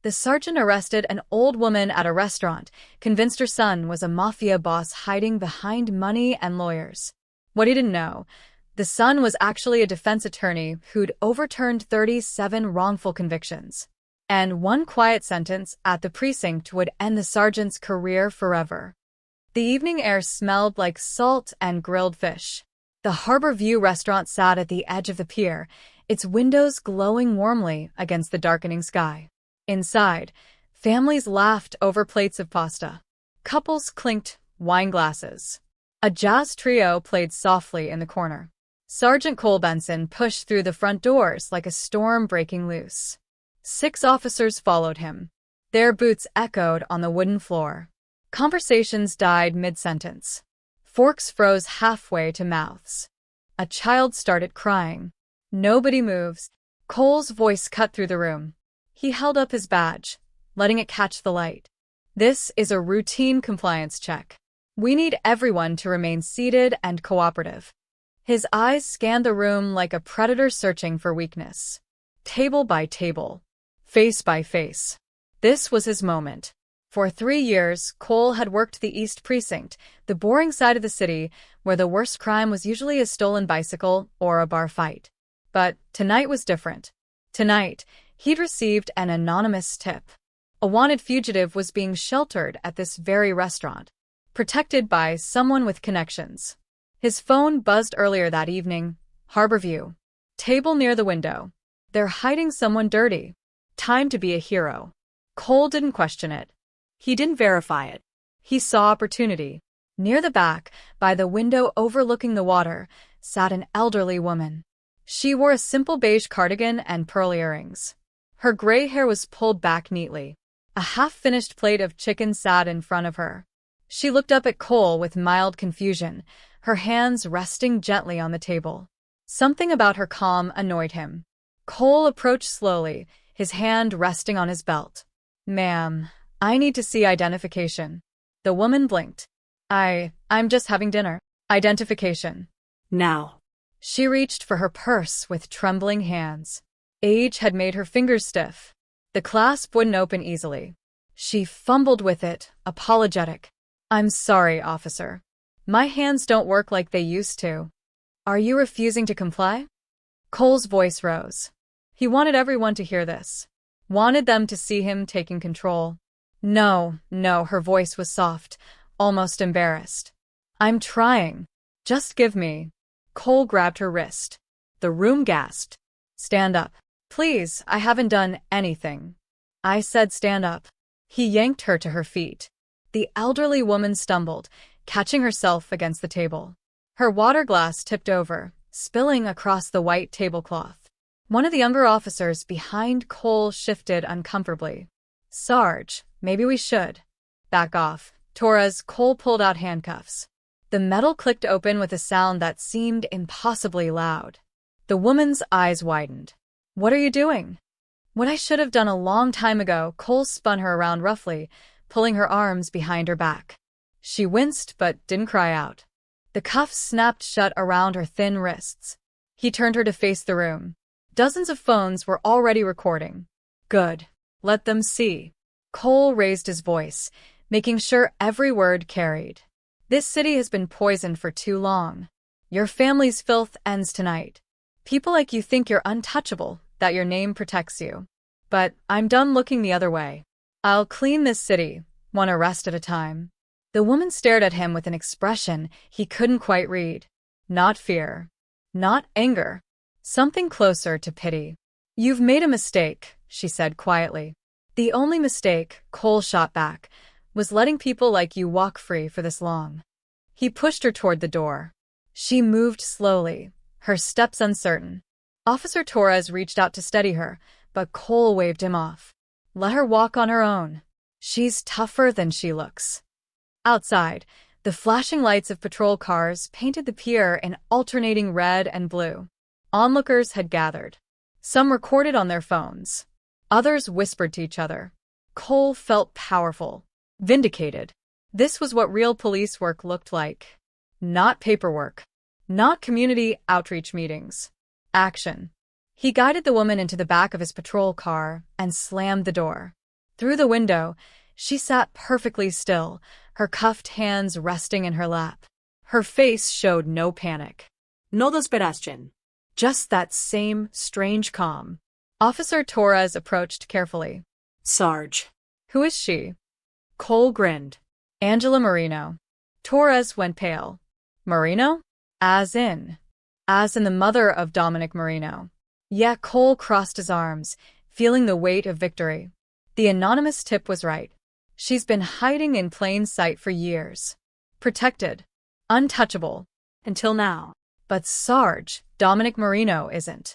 The sergeant arrested an old woman at a restaurant, convinced her son was a mafia boss hiding behind money and lawyers. What he didn't know, the son was actually a defense attorney who'd overturned 37 wrongful convictions. And one quiet sentence at the precinct would end the sergeant's career forever. The evening air smelled like salt and grilled fish. The Harbor View restaurant sat at the edge of the pier, its windows glowing warmly against the darkening sky. Inside, families laughed over plates of pasta. Couples clinked wine glasses. A jazz trio played softly in the corner. Sergeant Cole Benson pushed through the front doors like a storm breaking loose. 6 officers followed him. Their boots echoed on the wooden floor. Conversations died mid-sentence. Forks froze halfway to mouths. A child started crying. Nobody moves. Cole's voice cut through the room. He held up his badge, letting it catch the light. This is a routine compliance check. We need everyone to remain seated and cooperative. His eyes scanned the room like a predator searching for weakness. Table by table, face by face. This was his moment. For 3 years, Cole had worked the East Precinct, the boring side of the city where the worst crime was usually a stolen bicycle or a bar fight. But tonight was different. Tonight, he'd received an anonymous tip. A wanted fugitive was being sheltered at this very restaurant, protected by someone with connections. His phone buzzed earlier that evening. Harbor View. Table near the window. They're hiding someone dirty. Time to be a hero. Cole didn't question it. He didn't verify it. He saw opportunity. Near the back, by the window overlooking the water, sat an elderly woman. She wore a simple beige cardigan and pearl earrings. Her gray hair was pulled back neatly. A half-finished plate of chicken sat in front of her. She looked up at Cole with mild confusion, her hands resting gently on the table. Something about her calm annoyed him. Cole approached slowly, his hand resting on his belt. "Ma'am, I need to see identification." The woman blinked. I'm just having dinner." "Identification." "Now." She reached for her purse with trembling hands. Age had made her fingers stiff. The clasp wouldn't open easily. She fumbled with it, apologetic. "I'm sorry, officer. My hands don't work like they used to." "Are you refusing to comply?" Cole's voice rose. He wanted everyone to hear this. Wanted them to see him taking control. No, her voice was soft, almost embarrassed. "I'm trying. Just give me." Cole grabbed her wrist. The room gasped. "Stand up. Please, I haven't done anything." "I said stand up." He yanked her to her feet. The elderly woman stumbled, catching herself against the table. Her water glass tipped over, spilling across the white tablecloth. One of the younger officers behind Cole shifted uncomfortably. "Sarge, maybe we should." "Back off." Torres. Cole pulled out handcuffs. The metal clicked open with a sound that seemed impossibly loud. The woman's eyes widened. "What are you doing?" "What I should have done a long time ago." Cole spun her around roughly, pulling her arms behind her back. She winced but didn't cry out. The cuffs snapped shut around her thin wrists. He turned her to face the room. Dozens of phones were already recording. "Good. Let them see." Cole raised his voice, making sure every word carried. "This city has been poisoned for too long. Your family's filth ends tonight. People like you think you're untouchable, that your name protects you. But I'm done looking the other way. I'll clean this city, one arrest at a time." The woman stared at him with an expression he couldn't quite read. Not fear. Not anger. Something closer to pity. "You've made a mistake," she said quietly. "The only mistake," Cole shot back, "was letting people like you walk free for this long." He pushed her toward the door. She moved slowly, her steps uncertain. Officer Torres reached out to steady her, but Cole waved him off. "Let her walk on her own. She's tougher than she looks." Outside, the flashing lights of patrol cars painted the pier in alternating red and blue. Onlookers had gathered. Some recorded on their phones. Others whispered to each other. Cole felt powerful, vindicated. This was what real police work looked like. Not paperwork. Not community outreach meetings. Action. He guided the woman into the back of his patrol car and slammed the door. Through the window, she sat perfectly still, her cuffed hands resting in her lap. Her face showed no panic. No desesperación. Just that same strange calm. Officer Torres approached carefully. Sarge. Who is she? Cole grinned. Angela Marino. Torres went pale. Marino? As in the mother of Dominic Marino. Yeah, Cole crossed his arms, feeling the weight of victory. The anonymous tip was right. She's been hiding in plain sight for years. Protected. Untouchable. Until now. But Sarge, Dominic Marino isn't.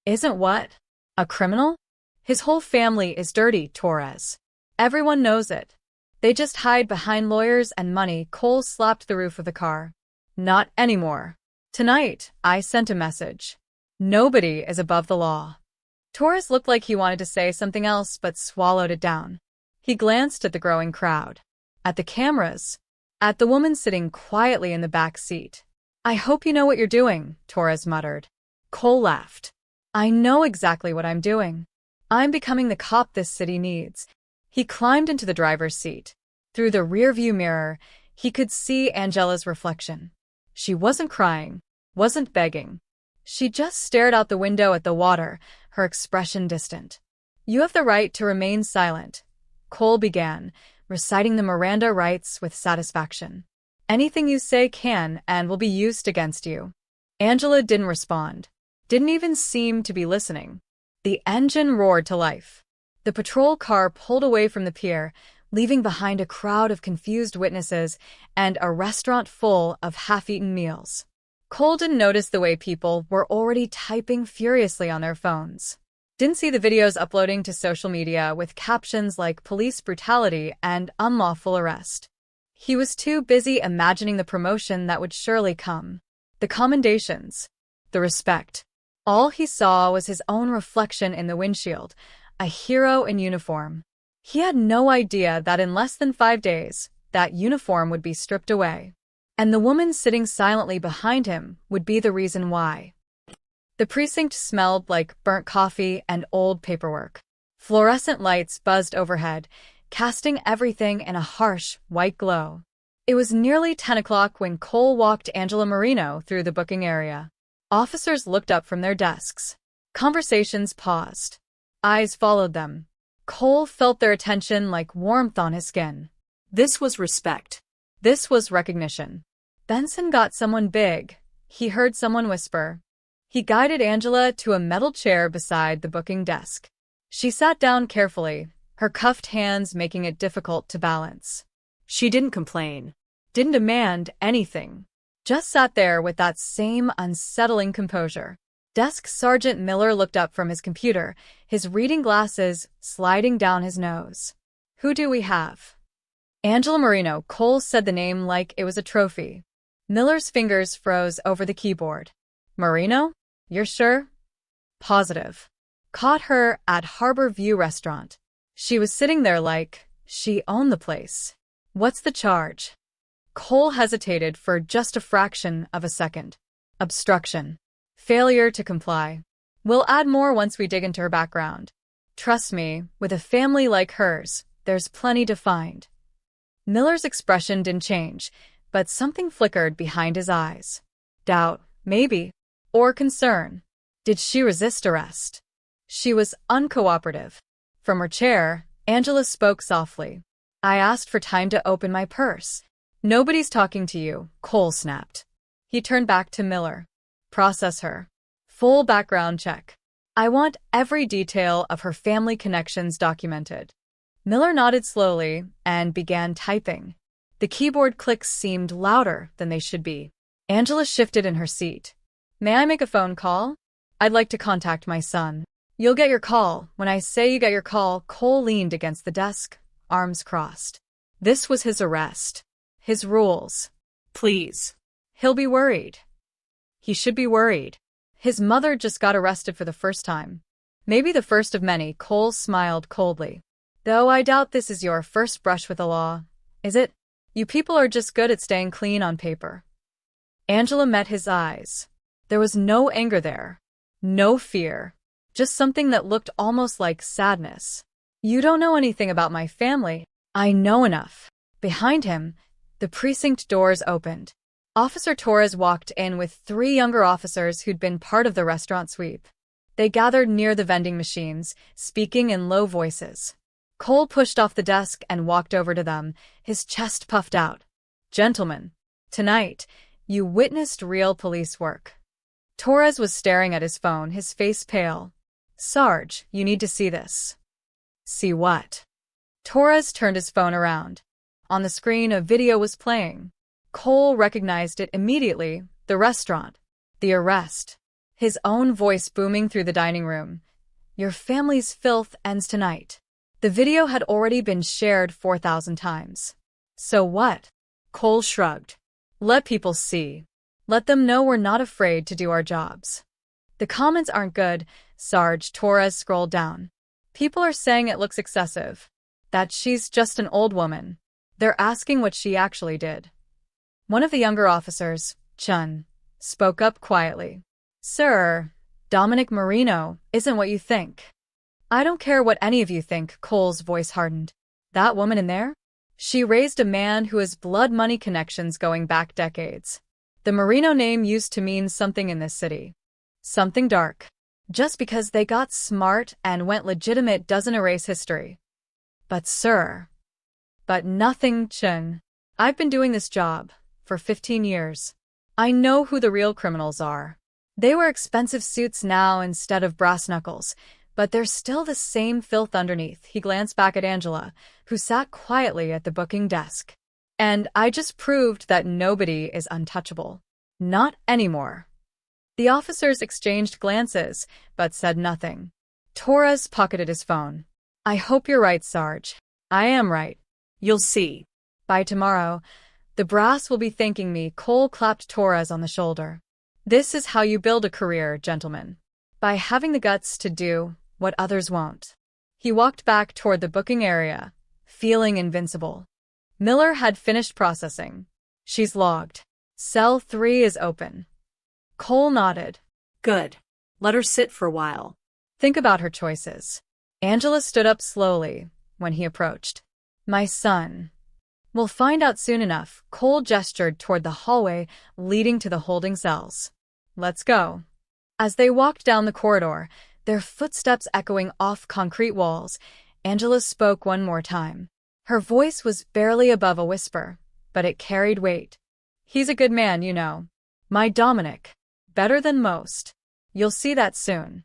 Isn't what? A criminal? His whole family is dirty, Torres. Everyone knows it. They just hide behind lawyers and money. Cole slapped the roof of the car. Not anymore. Tonight, I sent a message. Nobody is above the law. Torres looked like he wanted to say something else but swallowed it down. He glanced at the growing crowd. At the cameras. At the woman sitting quietly in the back seat. I hope you know what you're doing, Torres muttered. Cole laughed. I know exactly what I'm doing. I'm becoming the cop this city needs. He climbed into the driver's seat. Through the rearview mirror, he could see Angela's reflection. She wasn't crying, wasn't begging. She just stared out the window at the water, her expression distant. You have the right to remain silent, Cole began, reciting the Miranda rights with satisfaction. Anything you say can and will be used against you. Angela didn't respond, didn't even seem to be listening. The engine roared to life. The patrol car pulled away from the pier, leaving behind a crowd of confused witnesses and a restaurant full of half-eaten meals. Cole didn't notice the way people were already typing furiously on their phones. Didn't see the videos uploading to social media with captions like police brutality and unlawful arrest. He was too busy imagining the promotion that would surely come. The commendations. The respect. All he saw was his own reflection in the windshield, a hero in uniform. He had no idea that in less than 5 days, that uniform would be stripped away. And the woman sitting silently behind him would be the reason why. The precinct smelled like burnt coffee and old paperwork. Fluorescent lights buzzed overhead, casting everything in a harsh, white glow. It was nearly 10 o'clock when Cole walked Angela Marino through the booking area. Officers looked up from their desks. Conversations paused. Eyes followed them. Cole felt their attention like warmth on his skin. This was respect. This was recognition. Benson got someone big, he heard someone whisper. He guided Angela to a metal chair beside the booking desk. She sat down carefully, her cuffed hands making it difficult to balance. She didn't complain. Didn't demand anything. Just sat there with that same unsettling composure. Desk Sergeant Miller looked up from his computer, his reading glasses sliding down his nose. Who do we have? Angela Marino. Cole said the name like it was a trophy. Miller's fingers froze over the keyboard. Marino? You're sure? Positive. Caught her at Harbor View Restaurant. She was sitting there like she owned the place. What's the charge? Cole hesitated for just a fraction of a second. Obstruction. Failure to comply. We'll add more once we dig into her background. Trust me, with a family like hers, there's plenty to find. Miller's expression didn't change, but something flickered behind his eyes. Doubt, maybe. Or concern. Did she resist arrest? She was uncooperative. From her chair, Angela spoke softly. I asked for time to open my purse. Nobody's talking to you, Cole snapped. He turned back to Miller. Process her. Full background check. I want every detail of her family connections documented. Miller nodded slowly and began typing. The keyboard clicks seemed louder than they should be. Angela shifted in her seat. May I make a phone call? I'd like to contact my son. You'll get your call. When I say you get your call, Cole leaned against the desk, arms crossed. This was his arrest. His rules. Please. He'll be worried. He should be worried. His mother just got arrested for the first time. Maybe the first of many. Cole smiled coldly. Though I doubt this is your first brush with the law. Is it? You people are just good at staying clean on paper. Angela met his eyes. There was no anger there. No fear. Just something that looked almost like sadness. You don't know anything about my family. I know enough. Behind him, the precinct doors opened. Officer Torres walked in with 3 younger officers who'd been part of the restaurant sweep. They gathered near the vending machines, speaking in low voices. Cole pushed off the desk and walked over to them, his chest puffed out. Gentlemen, tonight, you witnessed real police work. Torres was staring at his phone, his face pale. Sarge, you need to see this. See what? Torres turned his phone around. On the screen, a video was playing. Cole recognized it immediately, the restaurant, the arrest. His own voice booming through the dining room. Your family's filth ends tonight. The video had already been shared 4,000 times. So what? Cole shrugged. Let people see. Let them know we're not afraid to do our jobs. The comments aren't good, Sarge. Torres scrolled down. People are saying it looks excessive. That she's just an old woman. They're asking what she actually did. One of the younger officers, Chun, spoke up quietly. Sir, Dominic Marino isn't what you think. I don't care what any of you think, Cole's voice hardened. That woman in there? She raised a man who has blood money connections going back decades. The Marino name used to mean something in this city. Something dark. Just because they got smart and went legitimate doesn't erase history. But sir. But nothing, Chun. I've been doing this job for 15 years. I know who the real criminals are. They wear expensive suits now instead of brass knuckles, but there's still the same filth underneath. He glanced back at Angela, who sat quietly at the booking desk. And I just proved that nobody is untouchable. Not anymore. The officers exchanged glances, but said nothing. Torres pocketed his phone. I hope you're right, Sarge. I am right. You'll see. By tomorrow, the brass will be thanking me. Cole clapped Torres on the shoulder. This is how you build a career, gentlemen. By having the guts to do what others won't. He walked back toward the booking area, feeling invincible. Miller had finished processing. She's logged. Cell 3 is open. Cole nodded. Good. Let her sit for a while. Think about her choices. Angela stood up slowly when he approached. My son. We'll find out soon enough. Cole gestured toward the hallway leading to the holding cells. Let's go. As they walked down the corridor, their footsteps echoing off concrete walls, Angela spoke one more time. Her voice was barely above a whisper, but it carried weight. He's a good man, you know. My Dominic. Better than most. You'll see that soon.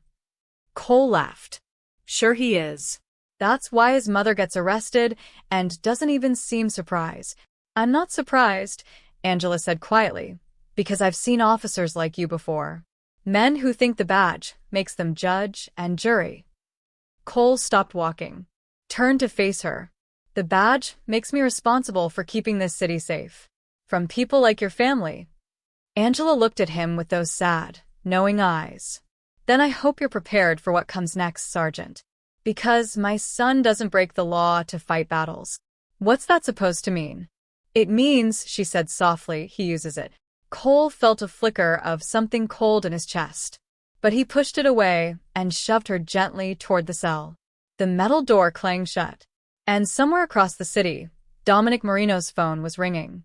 Cole laughed. Sure he is. That's why his mother gets arrested and doesn't even seem surprised. I'm not surprised, Angela said quietly, because I've seen officers like you before. Men who think the badge makes them judge and jury. Cole stopped walking, turned to face her. The badge makes me responsible for keeping this city safe. From people like your family. Angela looked at him with those sad, knowing eyes. Then I hope you're prepared for what comes next, Sergeant. Because my son doesn't break the law to fight battles. What's that supposed to mean? It means, she said softly, he uses it. Cole felt a flicker of something cold in his chest. But he pushed it away and shoved her gently toward the cell. The metal door clanged shut. And somewhere across the city, Dominic Marino's phone was ringing.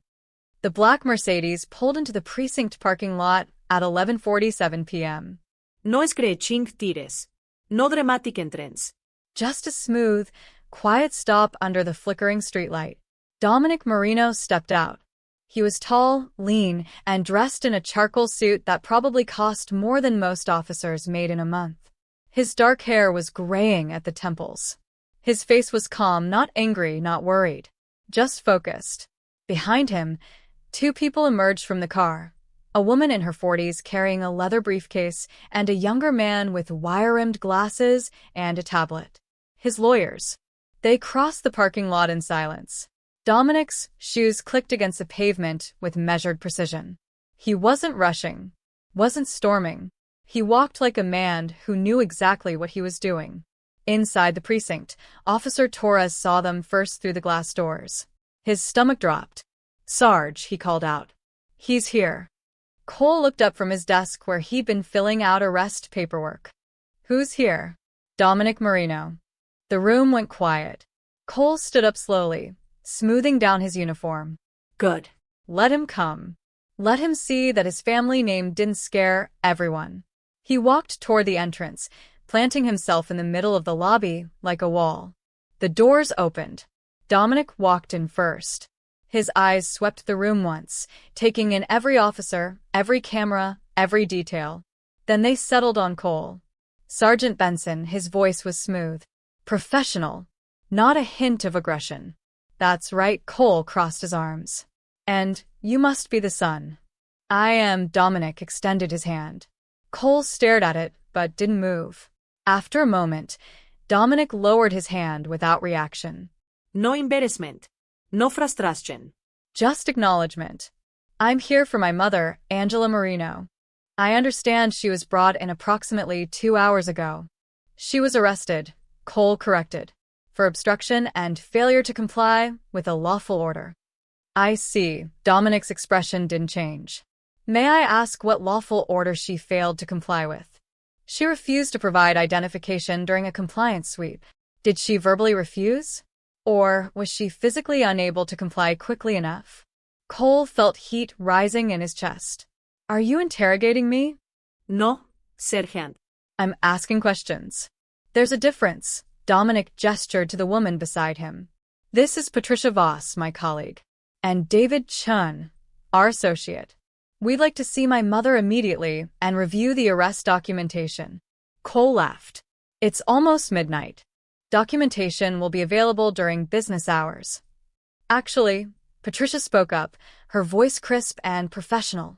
The black Mercedes pulled into the precinct parking lot at 11:47 p.m. No screeching tires. No dramatic entrance. Just a smooth, quiet stop under the flickering streetlight. Dominic Marino stepped out. He was tall, lean, and dressed in a charcoal suit that probably cost more than most officers made in a month. His dark hair was graying at the temples. His face was calm, not angry, not worried. Just focused. Behind him, 2 people emerged from the car. A woman in her 40s carrying a leather briefcase and a younger man with wire-rimmed glasses and a tablet. His lawyers. They crossed the parking lot in silence. Dominic's shoes clicked against the pavement with measured precision. He wasn't rushing, wasn't storming. He walked like a man who knew exactly what he was doing. Inside the precinct, Officer Torres saw them first through the glass doors. His stomach dropped. Sarge, he called out. He's here. Cole looked up from his desk where he'd been filling out arrest paperwork. Who's here? Dominic Marino. The room went quiet. Cole stood up slowly, smoothing down his uniform. Good. Let him come. Let him see that his family name didn't scare everyone. He walked toward the entrance, planting himself in the middle of the lobby like a wall. The doors opened. Dominic walked in first. His eyes swept the room once, taking in every officer, every camera, every detail. Then they settled on Cole. Sergeant Benson, his voice was smooth. Professional. Not a hint of aggression. That's right, Cole crossed his arms. And you must be the son. I am. Dominic extended his hand. Cole stared at it, but didn't move. After a moment, Dominic lowered his hand without reaction. No embarrassment. No frustration. Just acknowledgement. I'm here for my mother, Angela Marino. I understand she was brought in approximately 2 hours ago. She was arrested, Cole corrected, for obstruction and failure to comply with a lawful order. I see. Dominic's expression didn't change. May I ask what lawful order she failed to comply with? She refused to provide identification during a compliance sweep. Did she verbally refuse? Or was she physically unable to comply quickly enough? Cole felt heat rising in his chest. Are you interrogating me? No, Sergeant. I'm asking questions. There's a difference. Dominic gestured to the woman beside him. This is Patricia Voss, my colleague. And David Chun, our associate. We'd like to see my mother immediately and review the arrest documentation. Cole laughed. It's almost midnight. Documentation will be available during business hours. Actually, Patricia spoke up, her voice crisp and professional.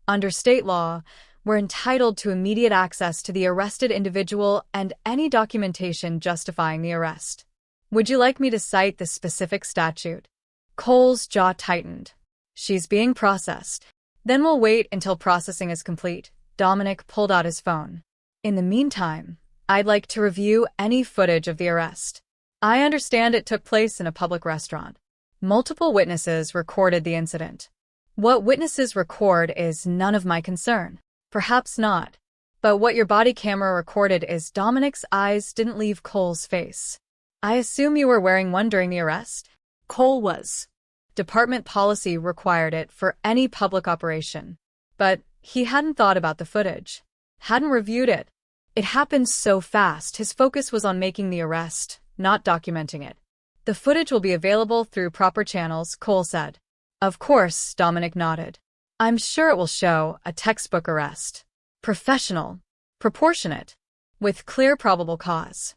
Under state law, we're entitled to immediate access to the arrested individual and any documentation justifying the arrest. Would you like me to cite the specific statute? Cole's jaw tightened. She's being processed. Then we'll wait until processing is complete. Dominic pulled out his phone. In the meantime, I'd like to review any footage of the arrest. I understand it took place in a public restaurant. Multiple witnesses recorded the incident. What witnesses record is none of my concern. Perhaps not. But what your body camera recorded is Dominic's eyes didn't leave Cole's face. I assume you were wearing one during the arrest? Cole was. Department policy required it for any public operation. But he hadn't thought about the footage. Hadn't reviewed it. It happened so fast, his focus was on making the arrest, not documenting it. The footage will be available through proper channels, Cole said. Of course, Dominic nodded. I'm sure it will show a textbook arrest. Professional. Proportionate. With clear probable cause.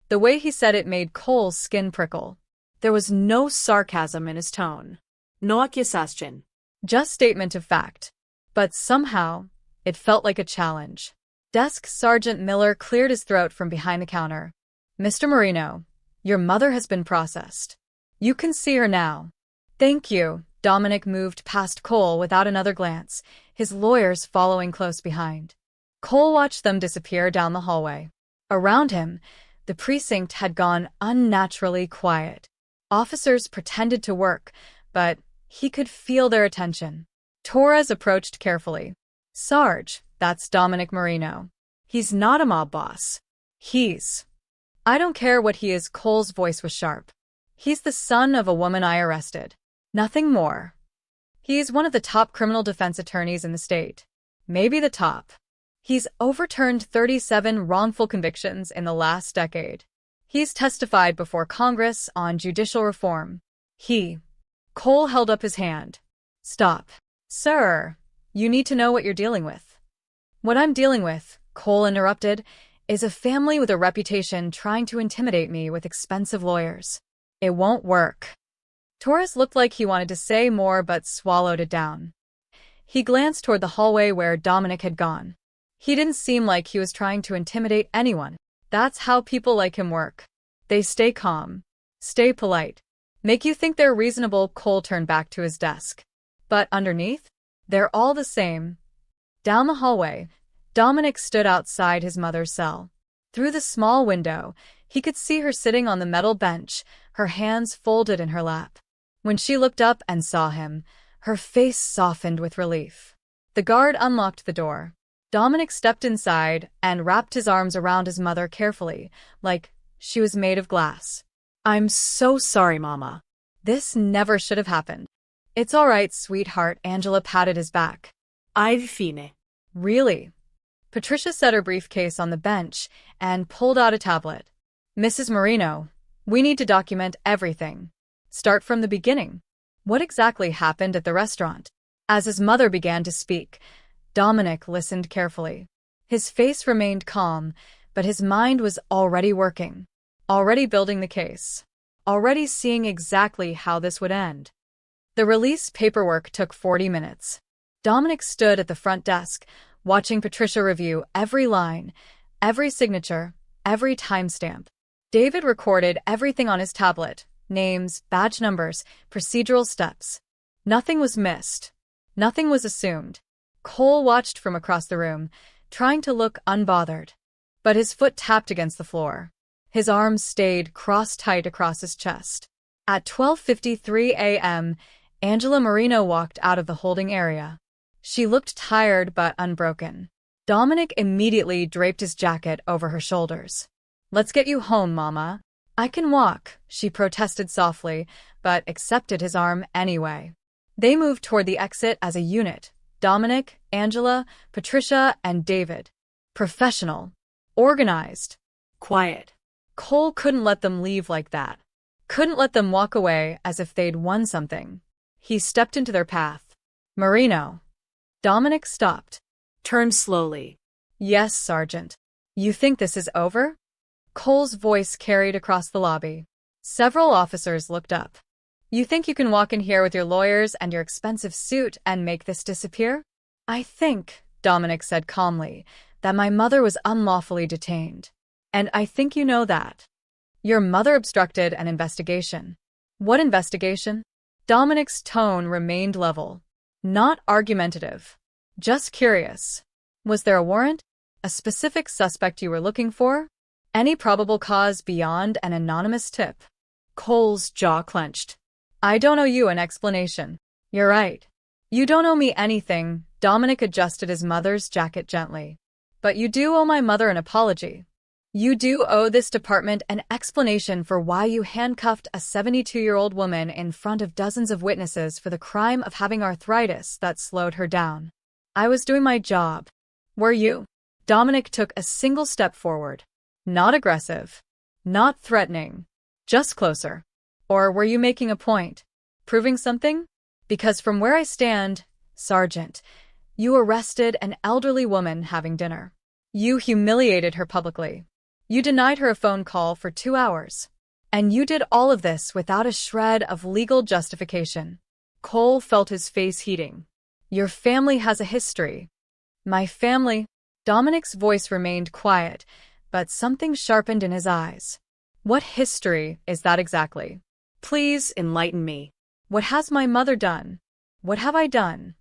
The way he said it made Cole's skin prickle. There was no sarcasm in his tone. No accusation. Just statement of fact. But somehow, it felt like a challenge. Desk Sergeant Miller cleared his throat from behind the counter. Mr. Marino, your mother has been processed. You can see her now. Thank you. Dominic moved past Cole without another glance, his lawyers following close behind. Cole watched them disappear down the hallway. Around him, the precinct had gone unnaturally quiet. Officers pretended to work, but he could feel their attention. Torres approached carefully. Sarge, that's Dominic Marino. He's not a mob boss. I don't care what he is. Cole's voice was sharp. He's the son of a woman I arrested. Nothing more. He's one of the top criminal defense attorneys in the state. Maybe the top. He's overturned 37 wrongful convictions in the last decade. He's testified before Congress on judicial reform. Cole held up his hand. Stop. Sir, you need to know what you're dealing with. What I'm dealing with, Cole interrupted, is a family with a reputation trying to intimidate me with expensive lawyers. It won't work. Torres looked like he wanted to say more but swallowed it down. He glanced toward the hallway where Dominic had gone. He didn't seem like he was trying to intimidate anyone. That's how people like him work. They stay calm, stay polite, make you think they're reasonable. Cole turned back to his desk. But underneath, they're all the same. Down the hallway, Dominic stood outside his mother's cell. Through the small window, he could see her sitting on the metal bench, her hands folded in her lap. When she looked up and saw him, her face softened with relief. The guard unlocked the door. Dominic stepped inside and wrapped his arms around his mother carefully, like She was made of glass. I'm so sorry, Mama. This never should have happened. It's all right, sweetheart, Angela patted his back. I've fine. Really? Patricia set her briefcase on the bench and pulled out a tablet. Mrs. Marino, we need to document everything. Start from the beginning. What exactly happened at the restaurant? As his mother began to speak, Dominic listened carefully. His face remained calm, but his mind was already working, already building the case, already seeing exactly how this would end. The release paperwork took 40 minutes. Dominic stood at the front desk, watching Patricia review every line, every signature, every timestamp. David recorded everything on his tablet: names, badge numbers, procedural steps. Nothing was missed. Nothing was assumed. Cole watched from across the room, trying to look unbothered. But his foot tapped against the floor. His arms stayed crossed tight across his chest. At 12:53 a.m., Angela Marino walked out of the holding area. She looked tired but unbroken. Dominic immediately draped his jacket over her shoulders. Let's get you home, Mama. I can walk, she protested softly, but accepted his arm anyway. They moved toward the exit as a unit. Dominic, Angela, Patricia, and David. Professional. Organized. Quiet. Cole couldn't let them leave like that. Couldn't let them walk away as if they'd won something. He stepped into their path. Marino. Dominic stopped. Turn slowly. Yes, Sergeant. You think this is over? Cole's voice carried across the lobby. Several officers looked up. You think you can walk in here with your lawyers and your expensive suit and make this disappear? I think, Dominic said calmly, that my mother was unlawfully detained. And I think you know that. Your mother obstructed an investigation. What investigation? Dominic's tone remained level. Not argumentative. Just curious. Was there a warrant? A specific suspect you were looking for? Any probable cause beyond an anonymous tip? Cole's jaw clenched. I don't owe you an explanation. You're right. You don't owe me anything. Dominic adjusted his mother's jacket gently. But you do owe my mother an apology. You do owe this department an explanation for why you handcuffed a 72-year-old woman in front of dozens of witnesses for the crime of having arthritis that slowed her down. I was doing my job. Were you? Dominic took a single step forward. Not aggressive. Not threatening. Just closer. Or were you making a point? Proving something? Because from where I stand, Sergeant, you arrested an elderly woman having dinner. You humiliated her publicly. You denied her a phone call for 2 hours. And you did all of this without a shred of legal justification. Cole felt his face heating. Your family has a history. My family? Dominic's voice remained quiet, but something sharpened in his eyes. What history is that exactly? Please enlighten me. What has my mother done? What have I done?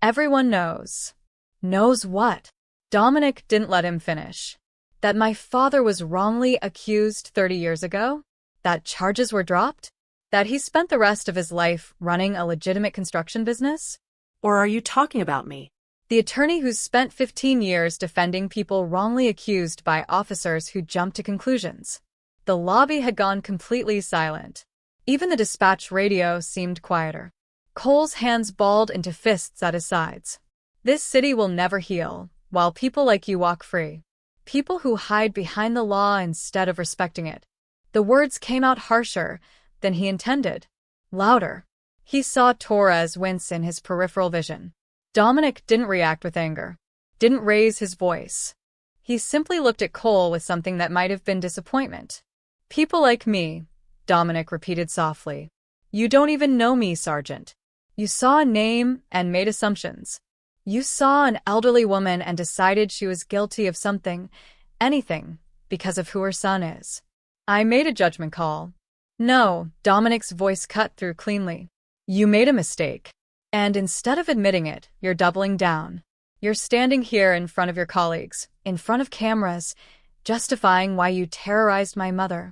Everyone knows. Knows what? Dominic didn't let him finish. That my father was wrongly accused 30 years ago? That charges were dropped? That he spent the rest of his life running a legitimate construction business? Or are you talking about me? The attorney who's spent 15 years defending people wrongly accused by officers who jumped to conclusions. The lobby had gone completely silent. Even the dispatch radio seemed quieter. Cole's hands balled into fists at his sides. This city will never heal, while people like you walk free. People who hide behind the law instead of respecting it. The words came out harsher than he intended. Louder. He saw Torres wince in his peripheral vision. Dominic didn't react with anger. Didn't raise his voice. He simply looked at Cole with something that might have been disappointment. People like me, Dominic repeated softly. You don't even know me, Sergeant. You saw a name and made assumptions. You saw an elderly woman and decided she was guilty of something, anything, because of who her son is. I made a judgment call. No, Dominic's voice cut through cleanly. You made a mistake. And instead of admitting it, you're doubling down. You're standing here in front of your colleagues, in front of cameras, justifying why you terrorized my mother.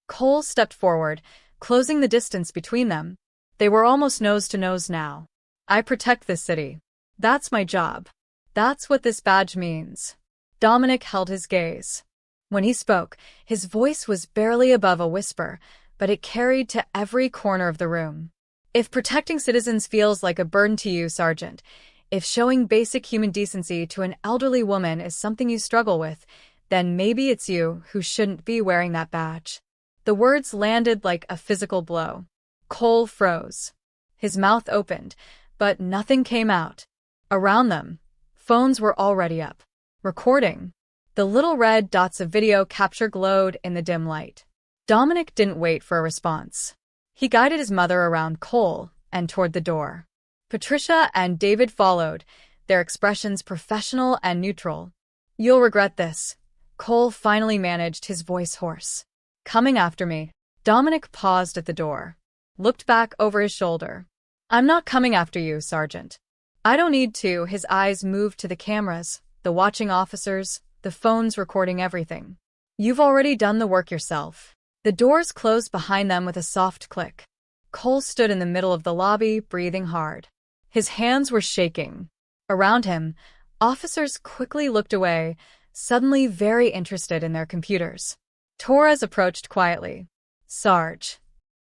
Cole stepped forward, closing the distance between them. They were almost nose to nose now. I protect this city. That's my job. That's what this badge means. Dominic held his gaze. When he spoke, his voice was barely above a whisper, but it carried to every corner of the room. If protecting citizens feels like a burden to you, Sergeant, if showing basic human decency to an elderly woman is something you struggle with, then maybe it's you who shouldn't be wearing that badge. The words landed like a physical blow. Cole froze. His mouth opened, but nothing came out. Around them, phones were already up, recording. The little red dots of video capture glowed in the dim light. Dominic didn't wait for a response. He guided his mother around Cole and toward the door. Patricia and David followed, their expressions professional and neutral. "You'll regret this." Cole finally managed, his voice hoarse. "Coming after me." Dominic paused at the door, looked back over his shoulder. "I'm not coming after you, Sergeant. I don't need to." His eyes moved to the cameras, the watching officers, the phones recording everything. "You've already done the work yourself." The doors closed behind them with a soft click. Cole stood in the middle of the lobby, breathing hard. His hands were shaking. Around him, officers quickly looked away, suddenly very interested in their computers. Torres approached quietly. "Sarge."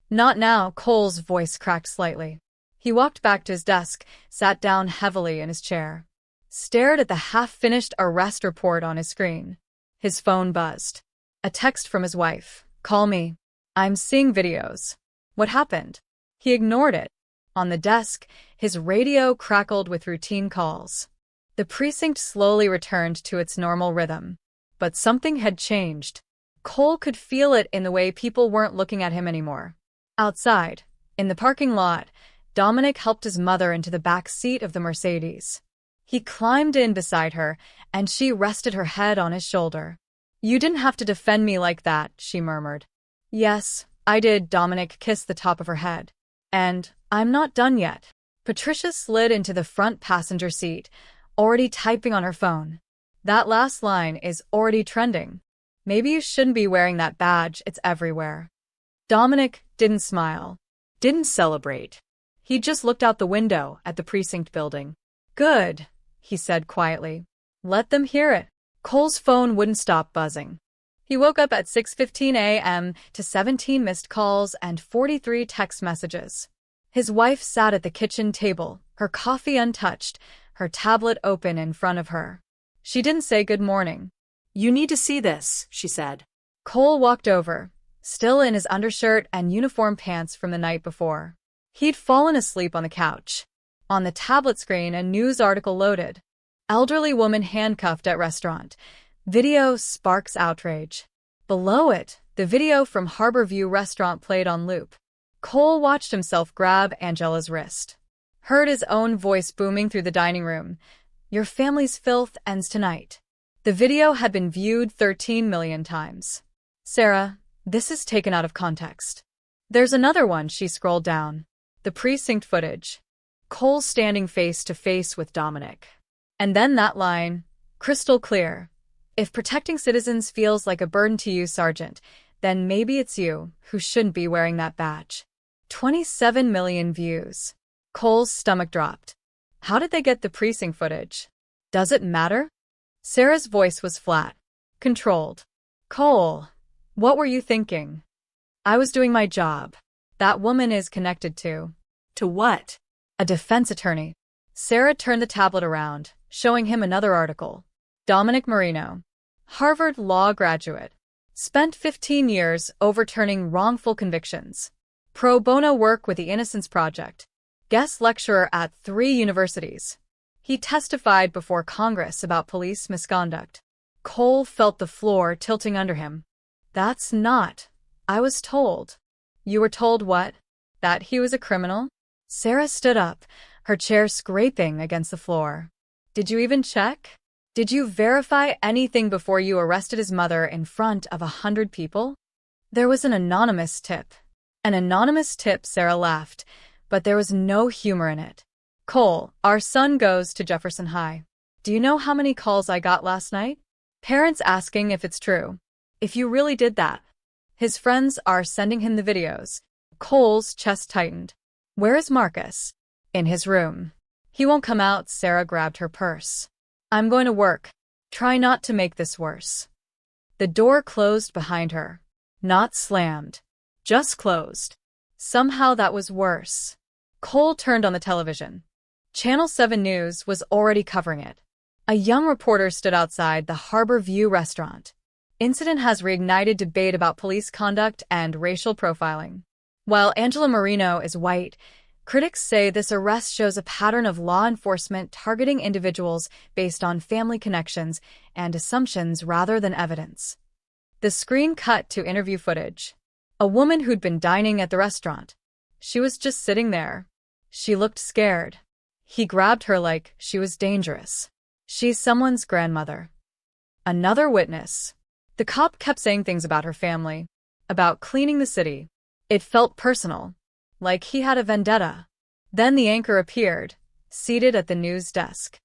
"Not now." Cole's voice cracked slightly. He walked back to his desk, sat down heavily in his chair, stared at the half-finished arrest report on his screen. His phone buzzed. A text from his wife. "Call me. I'm seeing videos." What happened? He ignored it. On the desk, his radio crackled with routine calls. The precinct slowly returned to its normal rhythm. But something had changed. Cole could feel it in the way people weren't looking at him anymore. Outside, in the parking lot, Dominic helped his mother into the back seat of the Mercedes. He climbed in beside her, and she rested her head on his shoulder. "You didn't have to defend me like that," she murmured. "Yes, I did." Dominic kissed the top of her head. "And I'm not done yet." Patricia slid into the front passenger seat, already typing on her phone. "That last line is already trending. Maybe you shouldn't be wearing that badge, it's everywhere." Dominic didn't smile, didn't celebrate. He just looked out the window at the precinct building. "Good," he said quietly. "Let them hear it." Cole's phone wouldn't stop buzzing. He woke up at 6:15 a.m. to 17 missed calls and 43 text messages. His wife sat at the kitchen table, her coffee untouched, her tablet open in front of her. She didn't say good morning. "You need to see this," she said. Cole walked over, still in his undershirt and uniform pants from the night before. He'd fallen asleep on the couch. On the tablet screen, a news article loaded. "Elderly woman handcuffed at restaurant. Video sparks outrage." Below it, the video from Harborview restaurant played on loop. Cole watched himself grab Angela's wrist. Heard his own voice booming through the dining room. "Your family's filth ends tonight." The video had been viewed 13 million times. "Sarah, this is taken out of context." "There's another one." She scrolled down. The precinct footage. Cole standing face to face with Dominic. And then that line, crystal clear. "If protecting citizens feels like a burden to you, Sergeant, then maybe it's you who shouldn't be wearing that badge." 27 million views. Cole's stomach dropped. How did they get the precinct footage? Does it matter? Sarah's voice was flat, controlled. "Cole, what were you thinking?" "I was doing my job." "That woman is connected to." "To what?" "A defense attorney." Sarah turned the tablet around, showing him another article. Dominic Marino, Harvard law graduate, spent 15 years overturning wrongful convictions. Pro bono work with the Innocence Project. Guest lecturer at 3 universities. He testified before Congress about police misconduct. Cole felt the floor tilting under him. "That's not. I was told." "You were told what? That he was a criminal?" Sarah stood up, her chair scraping against the floor. "Did you even check? Did you verify anything before you arrested his mother in front of 100 people?" "There was an anonymous tip." "An anonymous tip," Sarah laughed, but there was no humor in it. "Cole, our son goes to Jefferson High. Do you know how many calls I got last night? Parents asking if it's true. If you really did that." His friends are sending him the videos. Cole's chest tightened. "Where is Marcus?" "In his room." "He won't come out." Sarah grabbed her purse. "I'm going to work. Try not to make this worse." The door closed behind her. Not slammed. Just closed. Somehow that was worse. Cole turned on the television. Channel 7 News was already covering it. A young reporter stood outside the Harbor View restaurant. Incident has reignited debate about police conduct and racial profiling. While Angela Marino is white, critics say this arrest shows a pattern of law enforcement targeting individuals based on family connections and assumptions rather than evidence. The screen cut to interview footage. A woman who'd been dining at the restaurant. She was just sitting there. She looked scared. He grabbed her like she was dangerous. She's someone's grandmother. Another witness. The cop kept saying things about her family, about cleaning the city. It felt personal, like he had a vendetta. Then the anchor appeared, seated at the news desk.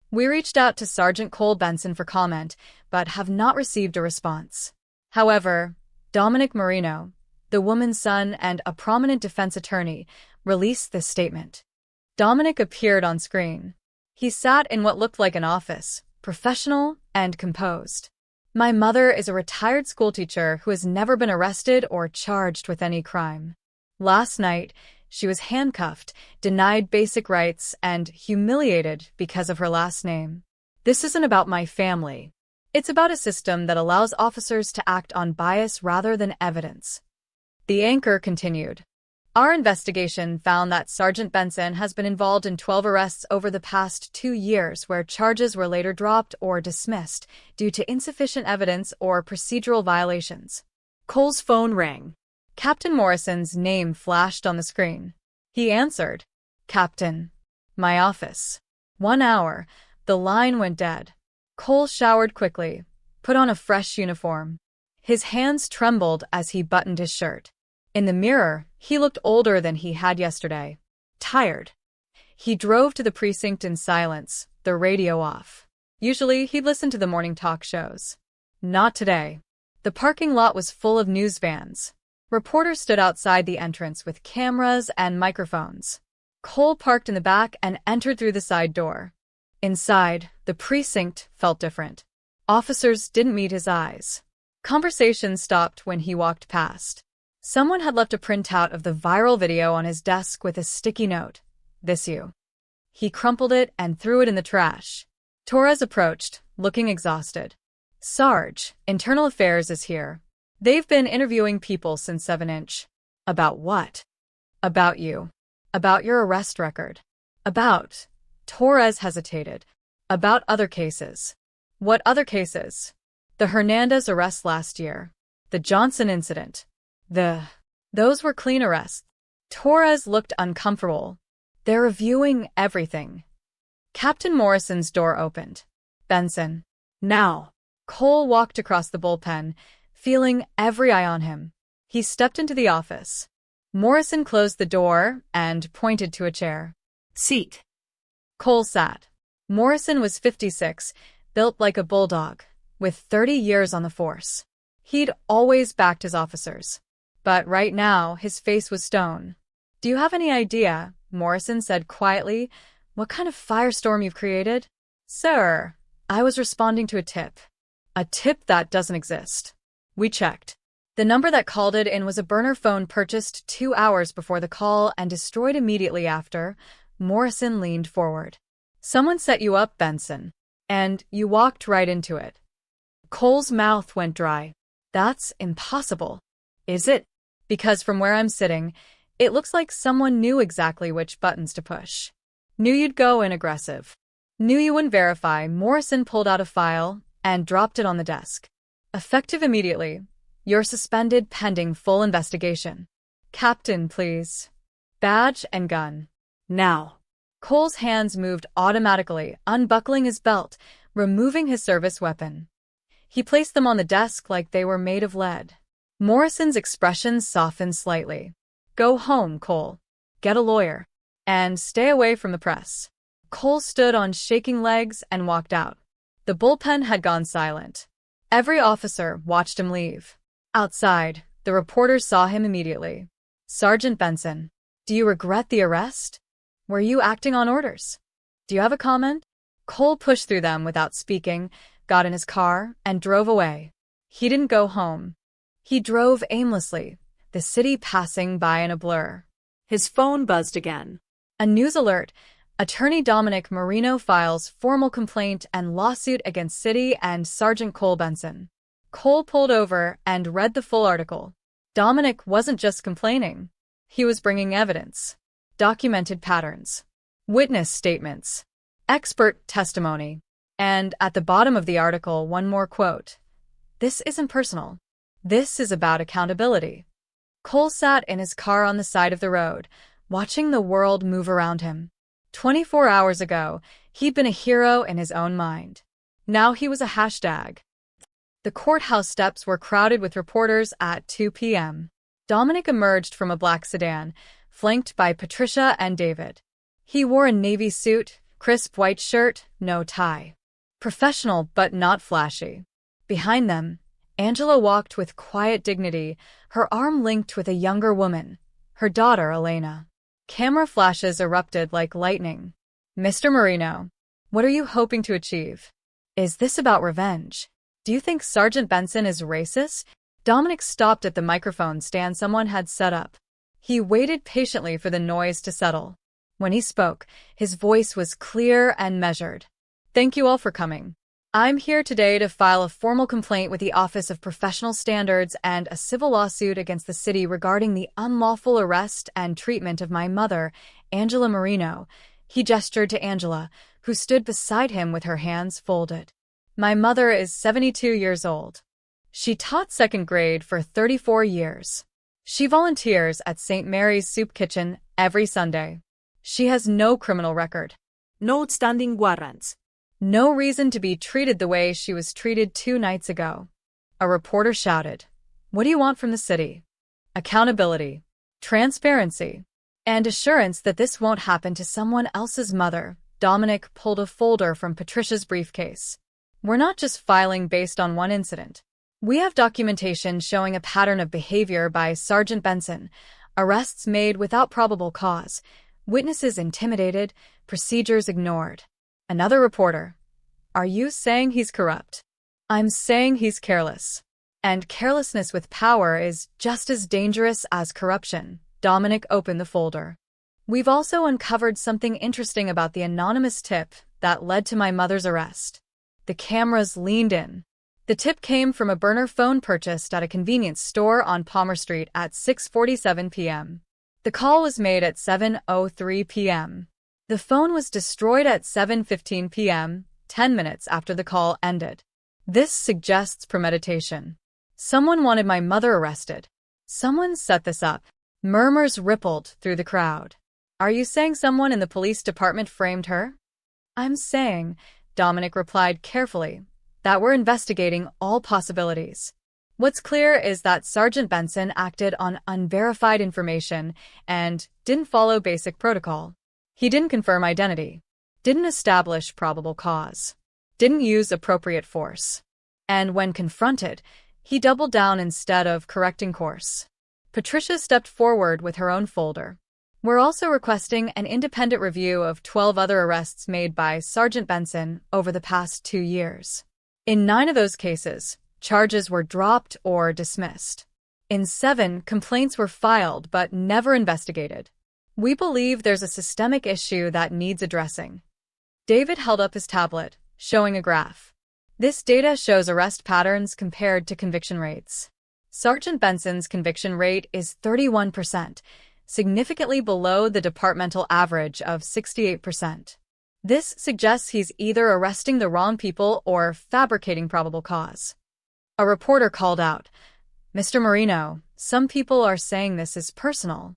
We reached out to Sergeant Cole Benson for comment, but have not received a response. However, Dominic Marino, the woman's son and a prominent defense attorney, released this statement. Dominic appeared on screen. He sat in what looked like an office, professional and composed. My mother is a retired schoolteacher who has never been arrested or charged with any crime. Last night, she was handcuffed, denied basic rights, and humiliated because of her last name. This isn't about my family. It's about a system that allows officers to act on bias rather than evidence. The anchor continued. Our investigation found that Sergeant Benson has been involved in 12 arrests over the past 2 years where charges were later dropped or dismissed due to insufficient evidence or procedural violations. Cole's phone rang. Captain Morrison's name flashed on the screen. He answered. Captain. My office. 1 hour. The line went dead. Cole showered quickly, put on a fresh uniform. His hands trembled as he buttoned his shirt. In the mirror, he looked older than he had yesterday. Tired. He drove to the precinct in silence, the radio off. Usually, he'd listen to the morning talk shows. Not today. The parking lot was full of news vans. Reporters stood outside the entrance with cameras and microphones. Cole parked in the back and entered through the side door. Inside, the precinct felt different. Officers didn't meet his eyes. Conversation stopped when he walked past. Someone had left a printout of the viral video on his desk with a sticky note. This you. He crumpled it and threw it in the trash. Torres approached, looking exhausted. Sarge, Internal Affairs is here. They've been interviewing people since 7-inch. About what? About you. About your arrest record. About. Torres hesitated. About other cases. What other cases? The Hernandez arrest last year. The Johnson incident. Those were clean arrests. Torres looked uncomfortable. They're reviewing everything. Captain Morrison's door opened. Benson. Now. Cole walked across the bullpen, feeling every eye on him. He stepped into the office. Morrison closed the door and pointed to a chair. Seat. Cole sat. Morrison was 56, built like a bulldog, with 30 years on the force. He'd always backed his officers. But right now, his face was stone. Do you have any idea, Morrison said quietly, what kind of firestorm you've created? Sir, I was responding to a tip. A tip that doesn't exist. We checked. The number that called it in was a burner phone purchased 2 hours before the call and destroyed immediately after. Morrison leaned forward. Someone set you up, Benson. And you walked right into it. Cole's mouth went dry. That's impossible. Is it? Because from where I'm sitting, it looks like someone knew exactly which buttons to push. Knew you'd go in aggressive. Knew you wouldn't verify. Morrison pulled out a file and dropped it on the desk. Effective immediately. You're suspended pending full investigation. Captain, please. Badge and gun. Now. Cole's hands moved automatically, unbuckling his belt, removing his service weapon. He placed them on the desk like they were made of lead. Morrison's expression softened slightly. Go home, Cole. Get a lawyer. And stay away from the press. Cole stood on shaking legs and walked out. The bullpen had gone silent. Every officer watched him leave. Outside, the reporters saw him immediately. Sergeant Benson, do you regret the arrest? Were you acting on orders? Do you have a comment? Cole pushed through them without speaking, got in his car, and drove away. He didn't go home. He drove aimlessly, the city passing by in a blur. His phone buzzed again. A news alert. Attorney Dominic Marino files formal complaint and lawsuit against City and Sergeant Cole Benson. Cole pulled over and read the full article. Dominic wasn't just complaining. He was bringing evidence. Documented patterns. Witness statements. Expert testimony. And at the bottom of the article, one more quote. "This isn't personal. This is about accountability." Cole sat in his car on the side of the road, watching the world move around him. 24 hours ago, he'd been a hero in his own mind. Now he was a hashtag. The courthouse steps were crowded with reporters at 2 p.m. Dominic emerged from a black sedan, flanked by Patricia and David. He wore a navy suit, crisp white shirt, no tie. Professional but not flashy. Behind them, Angela walked with quiet dignity, her arm linked with a younger woman, her daughter Elena. Camera flashes erupted like lightning. "Mr. Marino, what are you hoping to achieve? Is this about revenge? Do you think Sergeant Benson is racist?" Dominic stopped at the microphone stand someone had set up. He waited patiently for the noise to settle. When he spoke, his voice was clear and measured. "Thank you all for coming. I'm here today to file a formal complaint with the Office of Professional Standards and a civil lawsuit against the city regarding the unlawful arrest and treatment of my mother, Angela Marino." He gestured to Angela, who stood beside him with her hands folded. "My mother is 72 years old. She taught second grade for 34 years. She volunteers at St. Mary's Soup Kitchen every Sunday. She has no criminal record. No outstanding warrants. No reason to be treated the way she was treated 2 nights ago." A reporter shouted, "What do you want from the city?" "Accountability, transparency, and assurance that this won't happen to someone else's mother." Dominic pulled a folder from Patricia's briefcase. "We're not just filing based on one incident. We have documentation showing a pattern of behavior by Sergeant Benson, arrests made without probable cause, witnesses intimidated, procedures ignored." Another reporter, "Are you saying he's corrupt?" "I'm saying he's careless. And carelessness with power is just as dangerous as corruption." Dominic opened the folder. "We've also uncovered something interesting about the anonymous tip that led to my mother's arrest." The cameras leaned in. The tip came from a burner phone purchased at a convenience store on Palmer Street at 6:47 p.m. The call was made at 7:03 p.m. The phone was destroyed at 7:15 p.m., 10 minutes after the call ended. This suggests premeditation. Someone wanted my mother arrested. Someone set this up. Murmurs rippled through the crowd. "Are you saying someone in the police department framed her?" "I'm saying," Dominic replied carefully, "that we're investigating all possibilities. What's clear is that Sergeant Benson acted on unverified information and didn't follow basic protocol. He didn't confirm identity, didn't establish probable cause, didn't use appropriate force. And when confronted, he doubled down instead of correcting course." Patricia stepped forward with her own folder. "We're also requesting an independent review of 12 other arrests made by Sergeant Benson over the past 2 years. In 9 of those cases, charges were dropped or dismissed. In 7, complaints were filed but never investigated. We believe there's a systemic issue that needs addressing." David held up his tablet, showing a graph. "This data shows arrest patterns compared to conviction rates. Sergeant Benson's conviction rate is 31%, significantly below the departmental average of 68%. This suggests he's either arresting the wrong people or fabricating probable cause." A reporter called out, "Mr. Marino, some people are saying this is personal,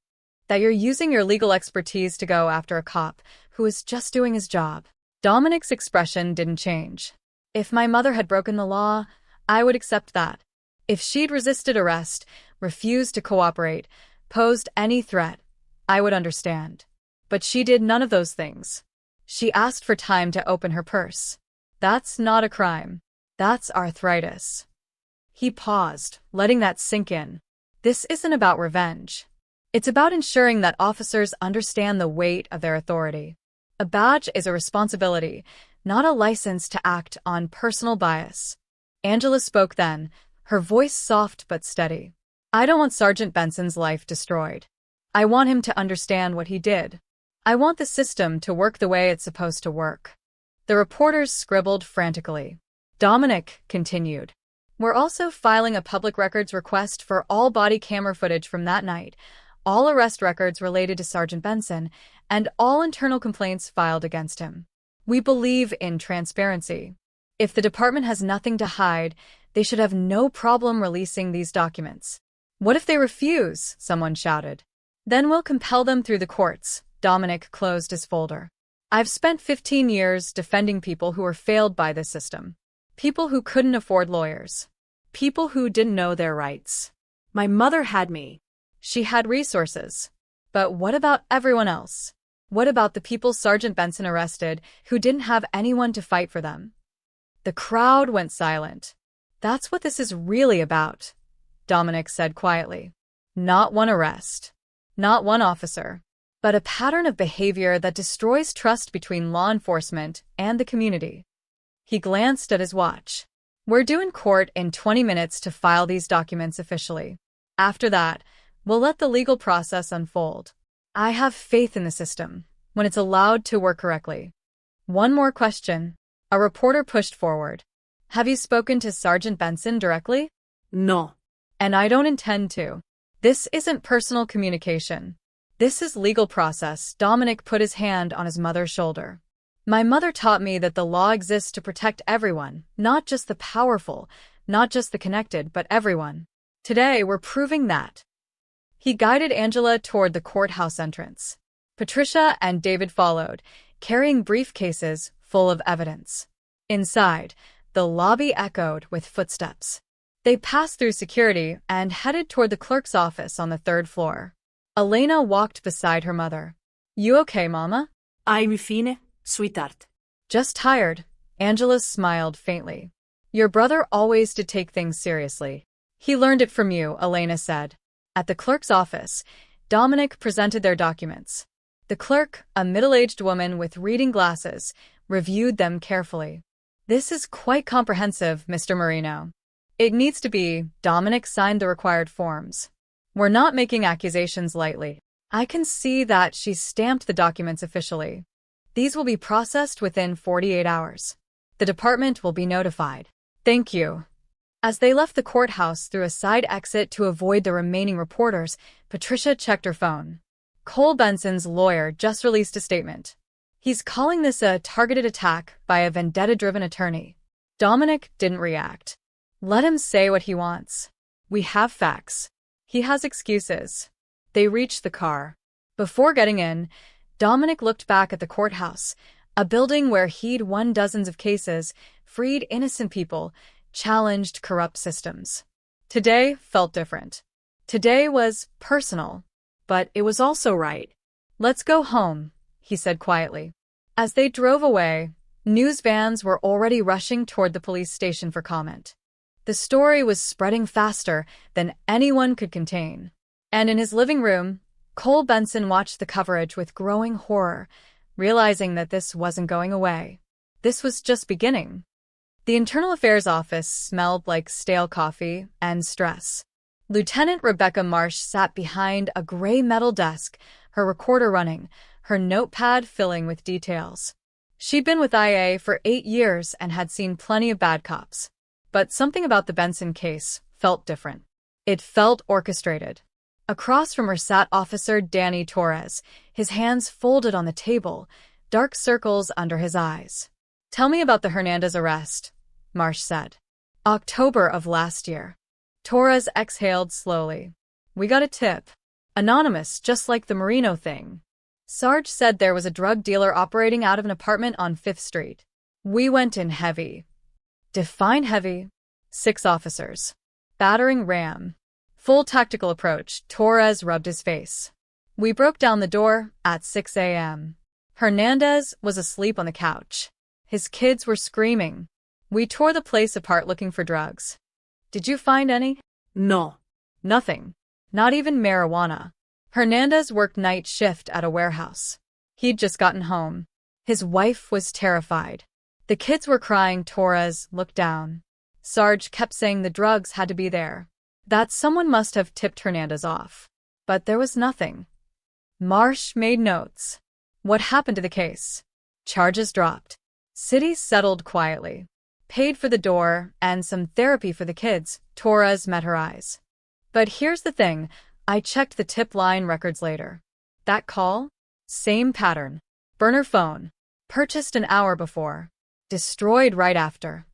that you're using your legal expertise to go after a cop who is just doing his job." Dominic's expression didn't change. "If my mother had broken the law, I would accept that. If she'd resisted arrest, refused to cooperate, posed any threat, I would understand. But she did none of those things. She asked for time to open her purse. That's not a crime. That's arthritis." He paused, letting that sink in. This isn't about revenge. It's about ensuring that officers understand the weight of their authority. A badge is a responsibility, not a license to act on personal bias. Angela spoke then, her voice soft but steady. I don't want Sergeant Benson's life destroyed. I want him to understand what he did. I want the system to work the way it's supposed to work. The reporters scribbled frantically. Dominic continued. We're also filing a public records request for all body camera footage from that night, all arrest records related to Sergeant Benson, and all internal complaints filed against him. We believe in transparency. If the department has nothing to hide, they should have no problem releasing these documents. What if they refuse? Someone shouted. Then we'll compel them through the courts. Dominic closed his folder. I've spent 15 years defending people who were failed by this system. People who couldn't afford lawyers. People who didn't know their rights. My mother had me. She had resources. But what about everyone else? What about the people Sergeant Benson arrested who didn't have anyone to fight for them? The crowd went silent. That's what this is really about, Dominic said quietly. Not one arrest. Not one officer. But a pattern of behavior that destroys trust between law enforcement and the community. He glanced at his watch. We're due in court in 20 minutes to file these documents officially. After that, we'll let the legal process unfold. I have faith in the system, when it's allowed to work correctly. One more question. A reporter pushed forward. Have you spoken to Sergeant Benson directly? No. And I don't intend to. This isn't personal communication. This is legal process. Dominic put his hand on his mother's shoulder. My mother taught me that the law exists to protect everyone, not just the powerful, not just the connected, but everyone. Today, we're proving that. He guided Angela toward the courthouse entrance. Patricia and David followed, carrying briefcases full of evidence. Inside, the lobby echoed with footsteps. They passed through security and headed toward the clerk's office on the 3rd floor. Elena walked beside her mother. You okay, Mama? I'm fine, sweetheart. Just tired. Angela smiled faintly. Your brother always did take things seriously. He learned it from you, Elena said. At the clerk's office, Dominic presented their documents. The clerk, a middle-aged woman with reading glasses, reviewed them carefully. This is quite comprehensive, Mr. Marino. It needs to be. Dominic signed the required forms. We're not making accusations lightly. I can see that she stamped the documents officially. These will be processed within 48 hours. The department will be notified. Thank you. As they left the courthouse through a side exit to avoid the remaining reporters, Patricia checked her phone. Cole Benson's lawyer just released a statement. He's calling this a targeted attack by a vendetta-driven attorney. Dominic didn't react. Let him say what he wants. We have facts. He has excuses. They reached the car. Before getting in, Dominic looked back at the courthouse, a building where he'd won dozens of cases, freed innocent people, challenged corrupt systems. Today felt different. Today was personal, but it was also right. Let's go home, he said quietly. As they drove away, news vans were already rushing toward the police station for comment. The story was spreading faster than anyone could contain. And in his living room, Cole Benson watched the coverage with growing horror, realizing that this wasn't going away. This was just beginning. The Internal Affairs office smelled like stale coffee and stress. Lieutenant Rebecca Marsh sat behind a gray metal desk, her recorder running, her notepad filling with details. She'd been with IA for 8 years and had seen plenty of bad cops. But something about the Benson case felt different. It felt orchestrated. Across from her sat Officer Danny Torres, his hands folded on the table, dark circles under his eyes. Tell me about the Hernandez arrest, Marsh said. October of last year. Torres exhaled slowly. We got a tip. Anonymous, just like the Marino thing. Sarge said there was a drug dealer operating out of an apartment on 5th Street. We went in heavy. Define heavy. 6 officers. Battering ram. Full tactical approach. Torres rubbed his face. We broke down the door at 6 a.m. Hernandez was asleep on the couch. His kids were screaming. We tore the place apart looking for drugs. Did you find any? No. Nothing. Not even marijuana. Hernandez worked night shift at a warehouse. He'd just gotten home. His wife was terrified. The kids were crying. Torres looked down. Sarge kept saying the drugs had to be there, that someone must have tipped Hernandez off. But there was nothing. Marsh made notes. What happened to the case? Charges dropped. City settled quietly. Paid for the door and some therapy for the kids. Torres met her eyes. But here's the thing, I checked the tip line records later. That call? Same pattern. Burner phone. Purchased an hour before. Destroyed right after.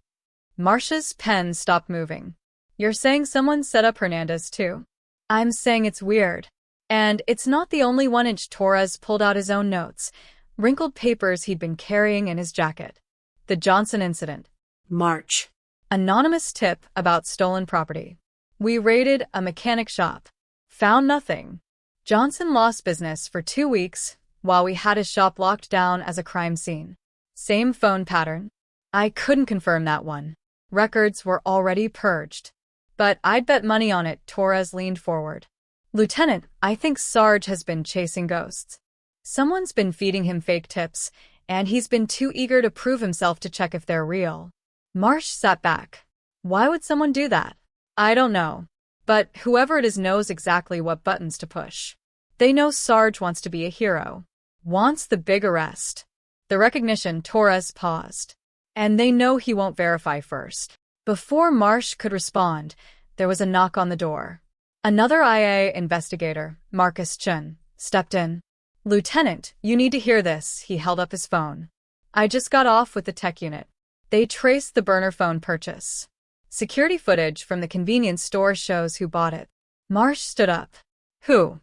Marsh's pen stopped moving. You're saying someone set up Hernandez too? I'm saying it's weird. And it's not the only one. Torres pulled out his own notes, wrinkled papers he'd been carrying in his jacket. The Johnson incident. March. Anonymous tip about stolen property. We raided a mechanic shop. Found nothing. Johnson lost business for 2 weeks while we had his shop locked down as a crime scene. Same phone pattern. I couldn't confirm that one. Records were already purged. But I'd bet money on it. Torres leaned forward. Lieutenant, I think Sarge has been chasing ghosts. Someone's been feeding him fake tips, and he's been too eager to prove himself to check if they're real. Marsh sat back. Why would someone do that? I don't know. But whoever it is knows exactly what buttons to push. They know Sarge wants to be a hero. Wants the big arrest. The recognition. Torres paused. And they know he won't verify first. Before Marsh could respond, there was a knock on the door. Another IA investigator, Marcus Chun, stepped in. Lieutenant, you need to hear this. He held up his phone. I just got off with the tech unit. They traced the burner phone purchase. Security footage from the convenience store shows who bought it. Marsh stood up. Who?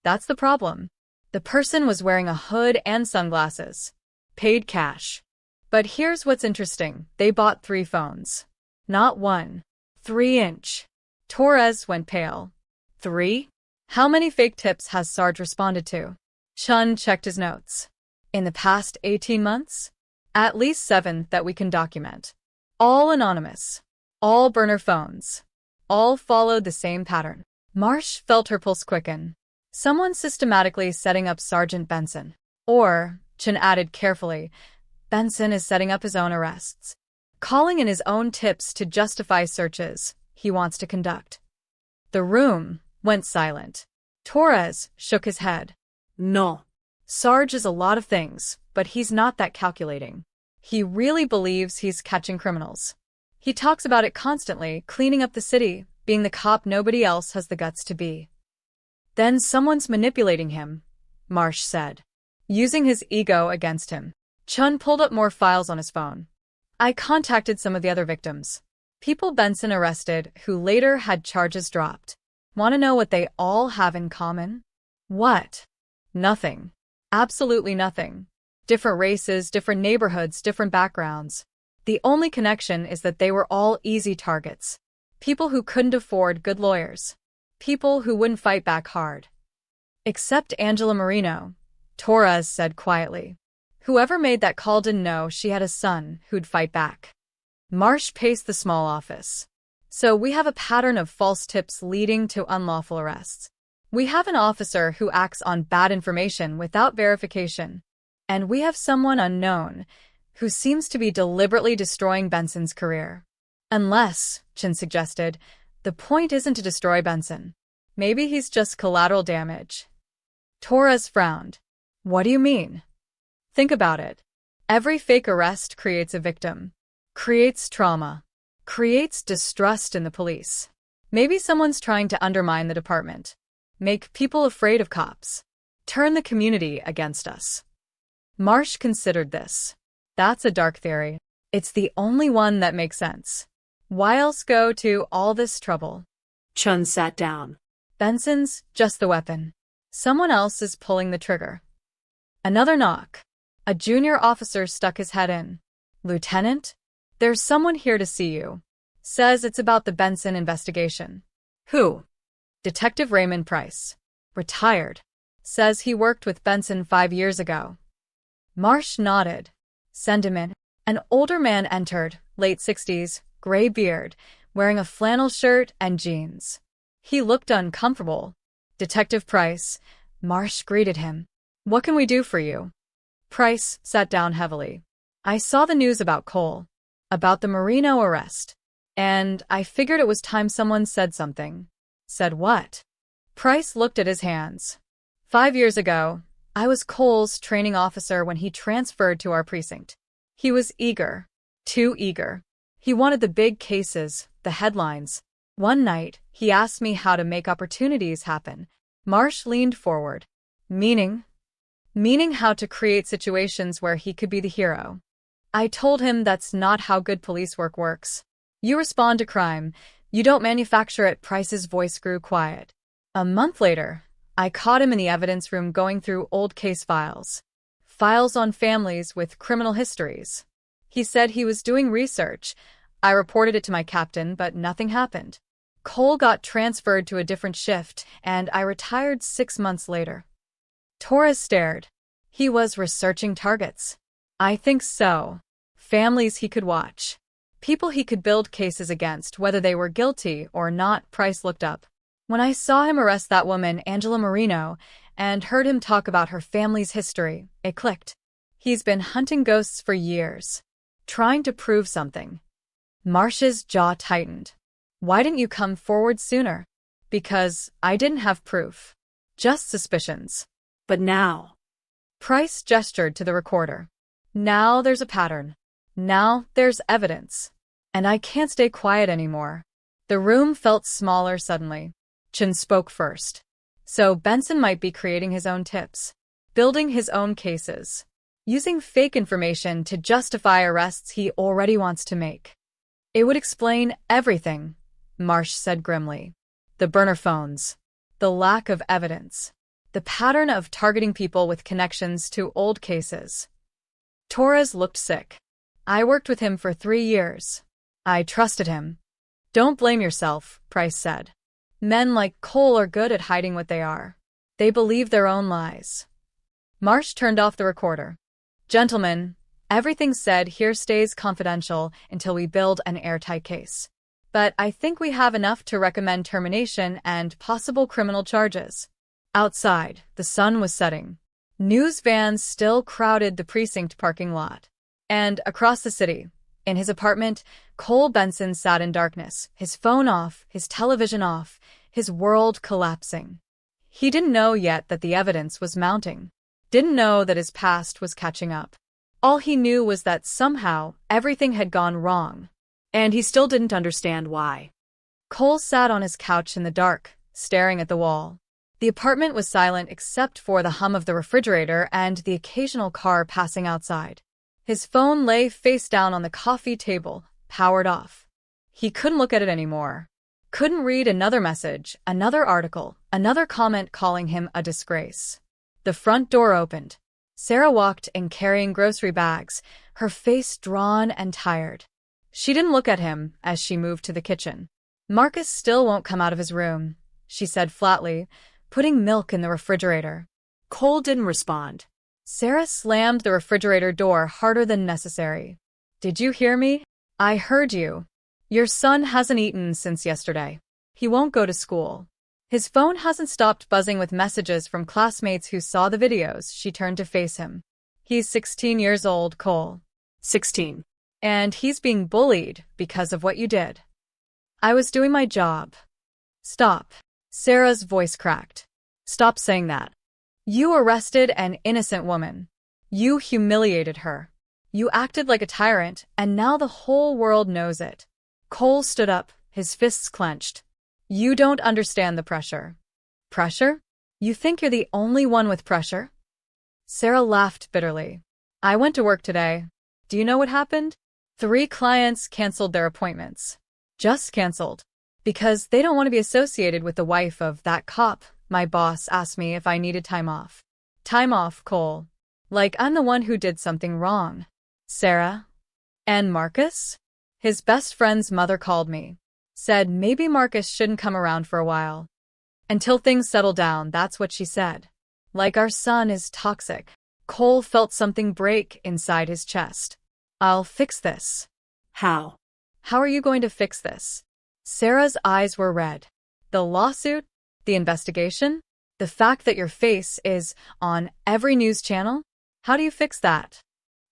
That's the problem. The person was wearing a hood and sunglasses. Paid cash. But here's what's interesting. They bought 3 phones. Not 1. 3-inch. Torres went pale. 3? How many fake tips has Sarge responded to? Chun checked his notes. In the past 18 months? At least 7 that we can document. All anonymous. All burner phones. All followed the same pattern. Marsh felt her pulse quicken. Someone systematically setting up Sergeant Benson. Or, Chun added carefully, Benson is setting up his own arrests. Calling in his own tips to justify searches he wants to conduct. The room went silent. Torres shook his head. No. Sarge is a lot of things, but he's not that calculating. He really believes he's catching criminals. He talks about it constantly, cleaning up the city, being the cop nobody else has the guts to be. Then someone's manipulating him, Marsh said. Using his ego against him. Chun pulled up more files on his phone. I contacted some of the other victims. People Benson arrested who later had charges dropped. Want to know what they all have in common? What? Nothing. Absolutely nothing. Different races, different neighborhoods, different backgrounds. The only connection is that they were all easy targets. People who couldn't afford good lawyers. People who wouldn't fight back hard. Except Angela Marino, Torres said quietly. Whoever made that call didn't know she had a son who'd fight back. Marsh paced the small office. So we have a pattern of false tips leading to unlawful arrests. We have an officer who acts on bad information without verification. And we have someone unknown who seems to be deliberately destroying Benson's career. Unless, Chin suggested, the point isn't to destroy Benson. Maybe he's just collateral damage. Torres frowned. What do you mean? Think about it. Every fake arrest creates a victim. Creates trauma. Creates distrust in the police. Maybe someone's trying to undermine the department. Make people afraid of cops. Turn the community against us. Marsh considered this. That's a dark theory. It's the only one that makes sense. Why else go to all this trouble? Chun sat down. Benson's just the weapon. Someone else is pulling the trigger. Another knock. A junior officer stuck his head in. Lieutenant? There's someone here to see you. Says it's about the Benson investigation. Who? Detective Raymond Price. Retired. Says he worked with Benson 5 years ago. Marsh nodded. Send him in. An older man entered, late 60s, gray beard, wearing a flannel shirt and jeans. He looked uncomfortable. Detective Price. Marsh greeted him. What can we do for you? Price sat down heavily. I saw the news about Cole. About the Marino arrest. And I figured it was time someone said something. Said what? Price looked at his hands. 5 years ago, I was Cole's training officer when he transferred to our precinct. He was eager. Too eager. He wanted the big cases, the headlines. One night, he asked me how to make opportunities happen. Marsh leaned forward. Meaning? Meaning how to create situations where he could be the hero. I told him that's not how good police work works. You respond to crime. You don't manufacture it. Price's voice grew quiet. A month later, I caught him in the evidence room going through old case files. Files on families with criminal histories. He said he was doing research. I reported it to my captain, but nothing happened. Cole got transferred to a different shift, and I retired 6 months later. Torres stared. He was researching targets. I think so. Families he could watch. People he could build cases against, whether they were guilty or not. Price looked up. When I saw him arrest that woman, Angela Marino, and heard him talk about her family's history, it clicked. He's been hunting ghosts for years. Trying to prove something. Marsh's jaw tightened. Why didn't you come forward sooner? Because I didn't have proof. Just suspicions. But now. Price gestured to the recorder. Now there's a pattern. Now there's evidence. And I can't stay quiet anymore. The room felt smaller suddenly. Chin spoke first. So Benson might be creating his own tips. Building his own cases. Using fake information to justify arrests he already wants to make. It would explain everything, Marsh said grimly. The burner phones. The lack of evidence. The pattern of targeting people with connections to old cases. Torres looked sick. I worked with him for 3 years. I trusted him. Don't blame yourself, Price said. Men like Cole are good at hiding what they are. They believe their own lies. Marsh turned off the recorder. Gentlemen, everything said here stays confidential until we build an airtight case. But I think we have enough to recommend termination and possible criminal charges. Outside, the sun was setting. News vans still crowded the precinct parking lot. And across the city, in his apartment, Cole Benson sat in darkness, his phone off, his television off, his world collapsing. He didn't know yet that the evidence was mounting. Didn't know that his past was catching up. All he knew was that somehow everything had gone wrong. And he still didn't understand why. Cole sat on his couch in the dark, staring at the wall. The apartment was silent except for the hum of the refrigerator and the occasional car passing outside. His phone lay face down on the coffee table, powered off. He couldn't look at it anymore. Couldn't read another message, another article, another comment calling him a disgrace. The front door opened. Sarah walked in carrying grocery bags, her face drawn and tired. She didn't look at him as she moved to the kitchen. Marcus still won't come out of his room, she said flatly, putting milk in the refrigerator. Cole didn't respond. Sarah slammed the refrigerator door harder than necessary. Did you hear me? I heard you. Your son hasn't eaten since yesterday. He won't go to school. His phone hasn't stopped buzzing with messages from classmates who saw the videos. She turned to face him. He's 16 years old, Cole. 16. And he's being bullied because of what you did. I was doing my job. Stop. Sarah's voice cracked. Stop saying that. You arrested an innocent woman. You humiliated her. You acted like a tyrant, and now the whole world knows it. Cole stood up, his fists clenched. You don't understand the pressure. Pressure? You think you're the only one with pressure? Sarah laughed bitterly. I went to work today. Do you know what happened? 3 clients canceled their appointments. Just canceled. Because they don't want to be associated with the wife of that cop. My boss asked me if I needed time off. Time off, Cole. Like I'm the one who did something wrong. Sarah? And Marcus? His best friend's mother called me. Said maybe Marcus shouldn't come around for a while. Until things settle down, that's what she said. Like our son is toxic. Cole felt something break inside his chest. I'll fix this. How? How are you going to fix this? Sarah's eyes were red. The lawsuit? The investigation? The fact that your face is on every news channel? How do you fix that?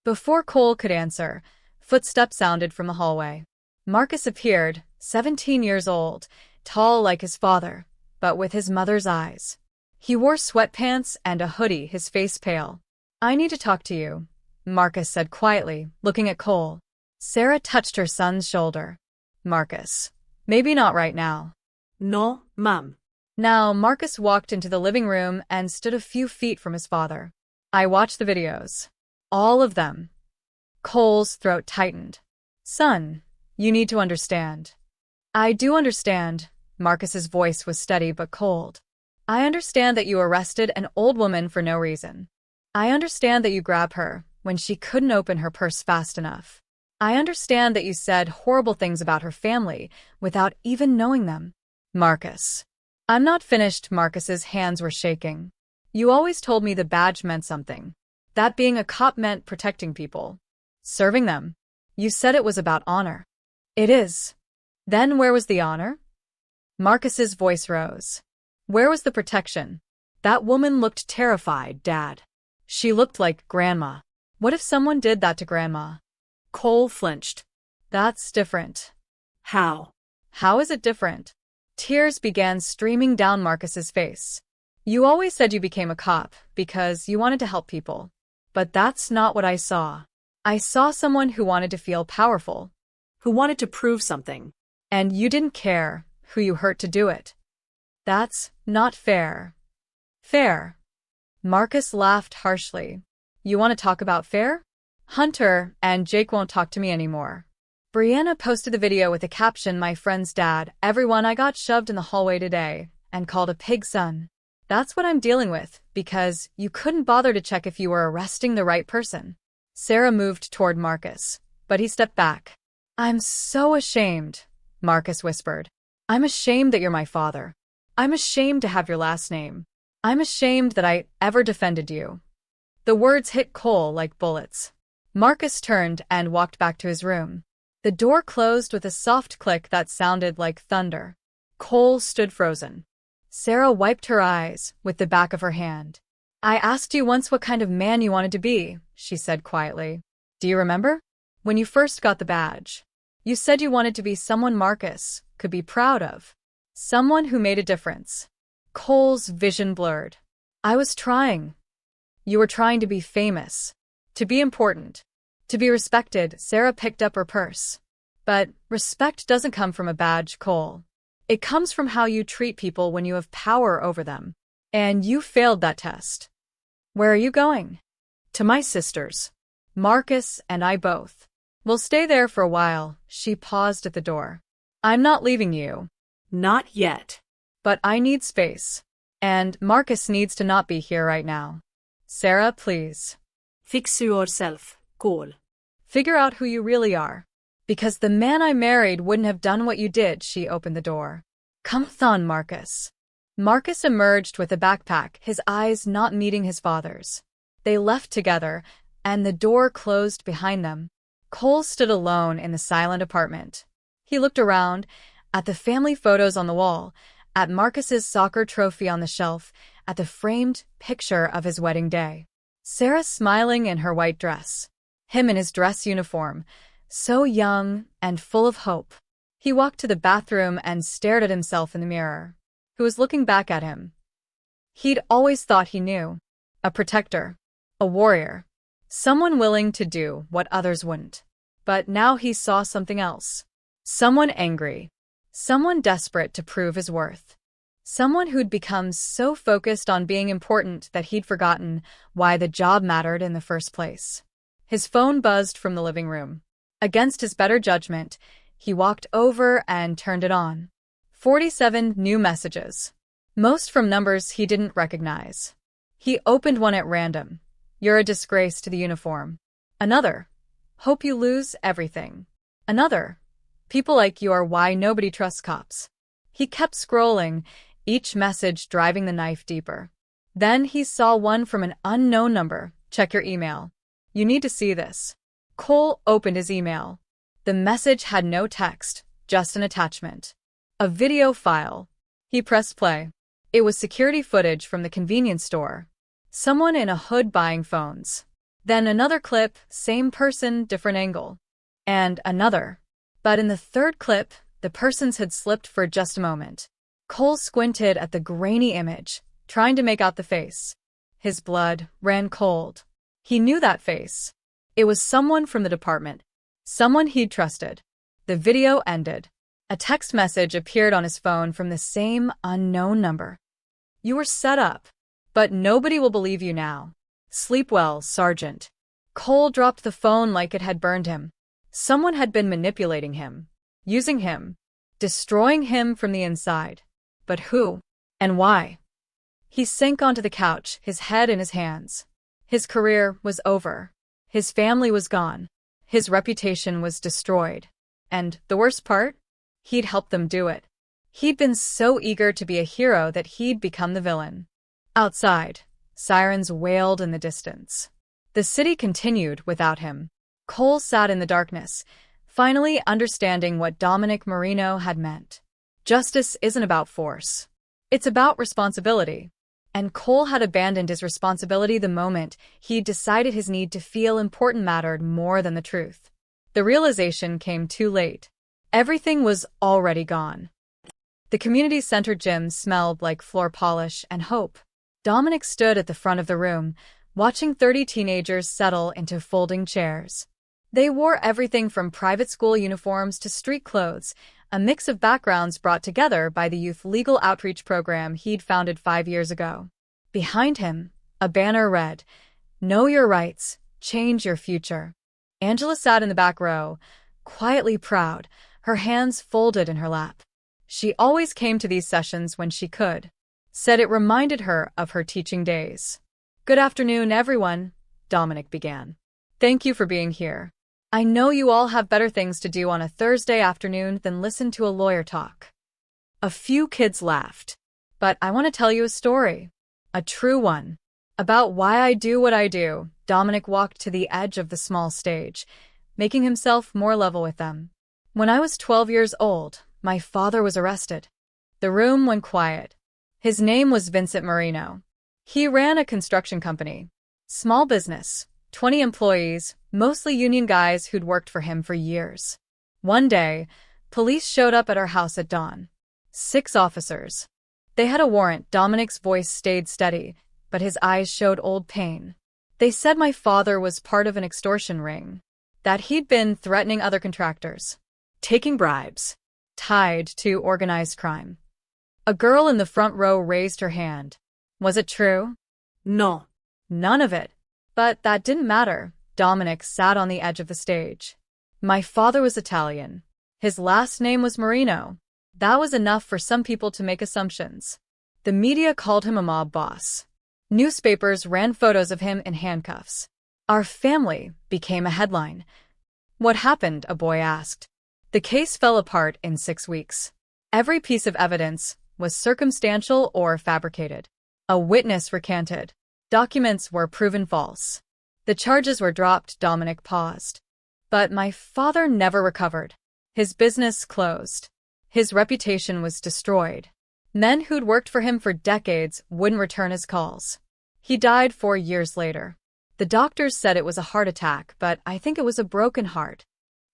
Before Cole could answer, footsteps sounded from the hallway. Marcus appeared, 17 years old, tall like his father, but with his mother's eyes. He wore sweatpants and a hoodie, his face pale. "I need to talk to you," Marcus said quietly, looking at Cole. Sarah touched her son's shoulder. "Marcus, maybe not right now." No, ma'am. Now, Marcus walked into the living room and stood a few feet from his father. "I watched the videos. All of them." Cole's throat tightened. "Son, you need to understand." "I do understand." Marcus's voice was steady but cold. "I understand that you arrested an old woman for no reason. I understand that you grabbed her when she couldn't open her purse fast enough. I understand that you said horrible things about her family without even knowing them." "Marcus." "I'm not finished." Marcus's hands were shaking. "You always told me the badge meant something. That being a cop meant protecting people. Serving them. You said it was about honor." "It is." "Then where was the honor?" Marcus's voice rose. "Where was the protection?" "That woman looked terrified, Dad. She looked like Grandma." "What if someone did that to Grandma?" Cole flinched. "That's different." How? "How is it different?" Tears began streaming down Marcus's face. "You always said you became a cop because you wanted to help people. But that's not what I saw. I saw someone who wanted to feel powerful. Who wanted to prove something. And you didn't care who you hurt to do it. That's not fair." "Fair?" Marcus laughed harshly. "You want to talk about fair? Hunter and Jake won't talk to me anymore." Brianna posted the video with the caption, "My friend's dad, everyone I got shoved in the hallway today and called a pig son. That's what I'm dealing with because you couldn't bother to check if you were arresting the right person." Sarah moved toward Marcus, but he stepped back. "I'm so ashamed," Marcus whispered. "I'm ashamed that you're my father. I'm ashamed to have your last name. I'm ashamed that I ever defended you." The words hit Cole like bullets. Marcus turned and walked back to his room. The door closed with a soft click that sounded like thunder. Cole stood frozen. Sarah wiped her eyes with the back of her hand. "I asked you once what kind of man you wanted to be," she said quietly. "Do you remember? When you first got the badge. You said you wanted to be someone Marcus could be proud of. Someone who made a difference." Cole's vision blurred. "I was trying." "You were trying to be famous. To be important. To be respected." Sarah picked up her purse. "But respect doesn't come from a badge, Cole. It comes from how you treat people when you have power over them. And you failed that test." "Where are you going?" "To my sister's. Marcus and I both. We'll stay there for a while." She paused at the door. "I'm not leaving you." Not yet. "But I need space. And Marcus needs to not be here right now." "Sarah, please. Fix yourself, Cole." Figure out who you really are. Because the man I married wouldn't have done what you did." She opened the door. "Come on, Marcus." Marcus emerged with a backpack, his eyes not meeting his father's. They left together, and the door closed behind them. Cole stood alone in the silent apartment. He looked around, at the family photos on the wall, at Marcus's soccer trophy on the shelf, at the framed picture of his wedding day. Sarah smiling in her white dress. Him in his dress uniform, so young and full of hope. He walked to the bathroom and stared at himself in the mirror. Who was looking back at him? He'd always thought he knew. A protector. A warrior. Someone willing to do what others wouldn't. But now he saw something else. Someone angry. Someone desperate to prove his worth. Someone who'd become so focused on being important that he'd forgotten why the job mattered in the first place. His phone buzzed from the living room. Against his better judgment, he walked over and turned it on. 47 new messages. Most from numbers he didn't recognize. He opened one at random. "You're a disgrace to the uniform." Another. "Hope you lose everything." Another. "People like you are why nobody trusts cops." He kept scrolling, each message driving the knife deeper. Then he saw one from an unknown number. "Check your email. You need to see this." Cole opened his email. The message had no text, just an attachment. A video file. He pressed play. It was security footage from the convenience store. Someone in a hood buying phones. Then another clip, same person, different angle. And another. But in the third clip, the persons had slipped for just a moment. Cole squinted at the grainy image, trying to make out the face. His blood ran cold. He knew that face. It was someone from the department. Someone he'd trusted. The video ended. A text message appeared on his phone from the same unknown number. "You were set up, but nobody will believe you now. Sleep well, Sergeant." Cole dropped the phone like it had burned him. Someone had been manipulating him, using him, destroying him from the inside. But who? And why? He sank onto the couch, his head in his hands. His career was over. His family was gone. His reputation was destroyed. And the worst part? He'd helped them do it. He'd been so eager to be a hero that he'd become the villain. Outside, sirens wailed in the distance. The city continued without him. Cole sat in the darkness, finally understanding what Dominic Marino had meant. Justice isn't about force. It's about responsibility. And Cole had abandoned his responsibility the moment he decided his need to feel important mattered more than the truth. The realization came too late. Everything was already gone. The community center gym smelled like floor polish and hope. Dominic stood at the front of the room, watching 30 teenagers settle into folding chairs. They wore everything from private school uniforms to street clothes, a mix of backgrounds brought together by the youth legal outreach program he'd founded 5 years ago. Behind him, a banner read, "Know your rights, change your future." Angela sat in the back row, quietly proud, her hands folded in her lap. She always came to these sessions when she could. Said it reminded her of her teaching days. "Good afternoon, everyone," Dominic began. "Thank you for being here. I know you all have better things to do on a Thursday afternoon than listen to a lawyer talk." A few kids laughed. "But I want to tell you a story. A true one. About why I do what I do." Dominic walked to the edge of the small stage, making himself more level with them. "When I was 12 years old, my father was arrested." The room went quiet. His name was Vincent Marino. He ran a construction company. Small business, 20 employees, mostly union guys who'd worked for him for years. One day, police showed up at our house at dawn. 6 officers. They had a warrant. Dominic's voice stayed steady, but his eyes showed old pain. They said my father was part of an extortion ring, that he'd been threatening other contractors, taking bribes, tied to organized crime. A girl in the front row raised her hand. Was it true? No. None of it. But that didn't matter. Dominic sat on the edge of the stage. My father was Italian. His last name was Marino. That was enough for some people to make assumptions. The media called him a mob boss. Newspapers ran photos of him in handcuffs. Our family became a headline. "What happened?" a boy asked. The case fell apart in 6 weeks. Every piece of evidence was circumstantial or fabricated. A witness recanted. Documents were proven false. The charges were dropped. Dominic paused. But my father never recovered. His business closed. His reputation was destroyed. Men who'd worked for him for decades wouldn't return his calls. He died 4 years later. The doctors said it was a heart attack, but I think it was a broken heart.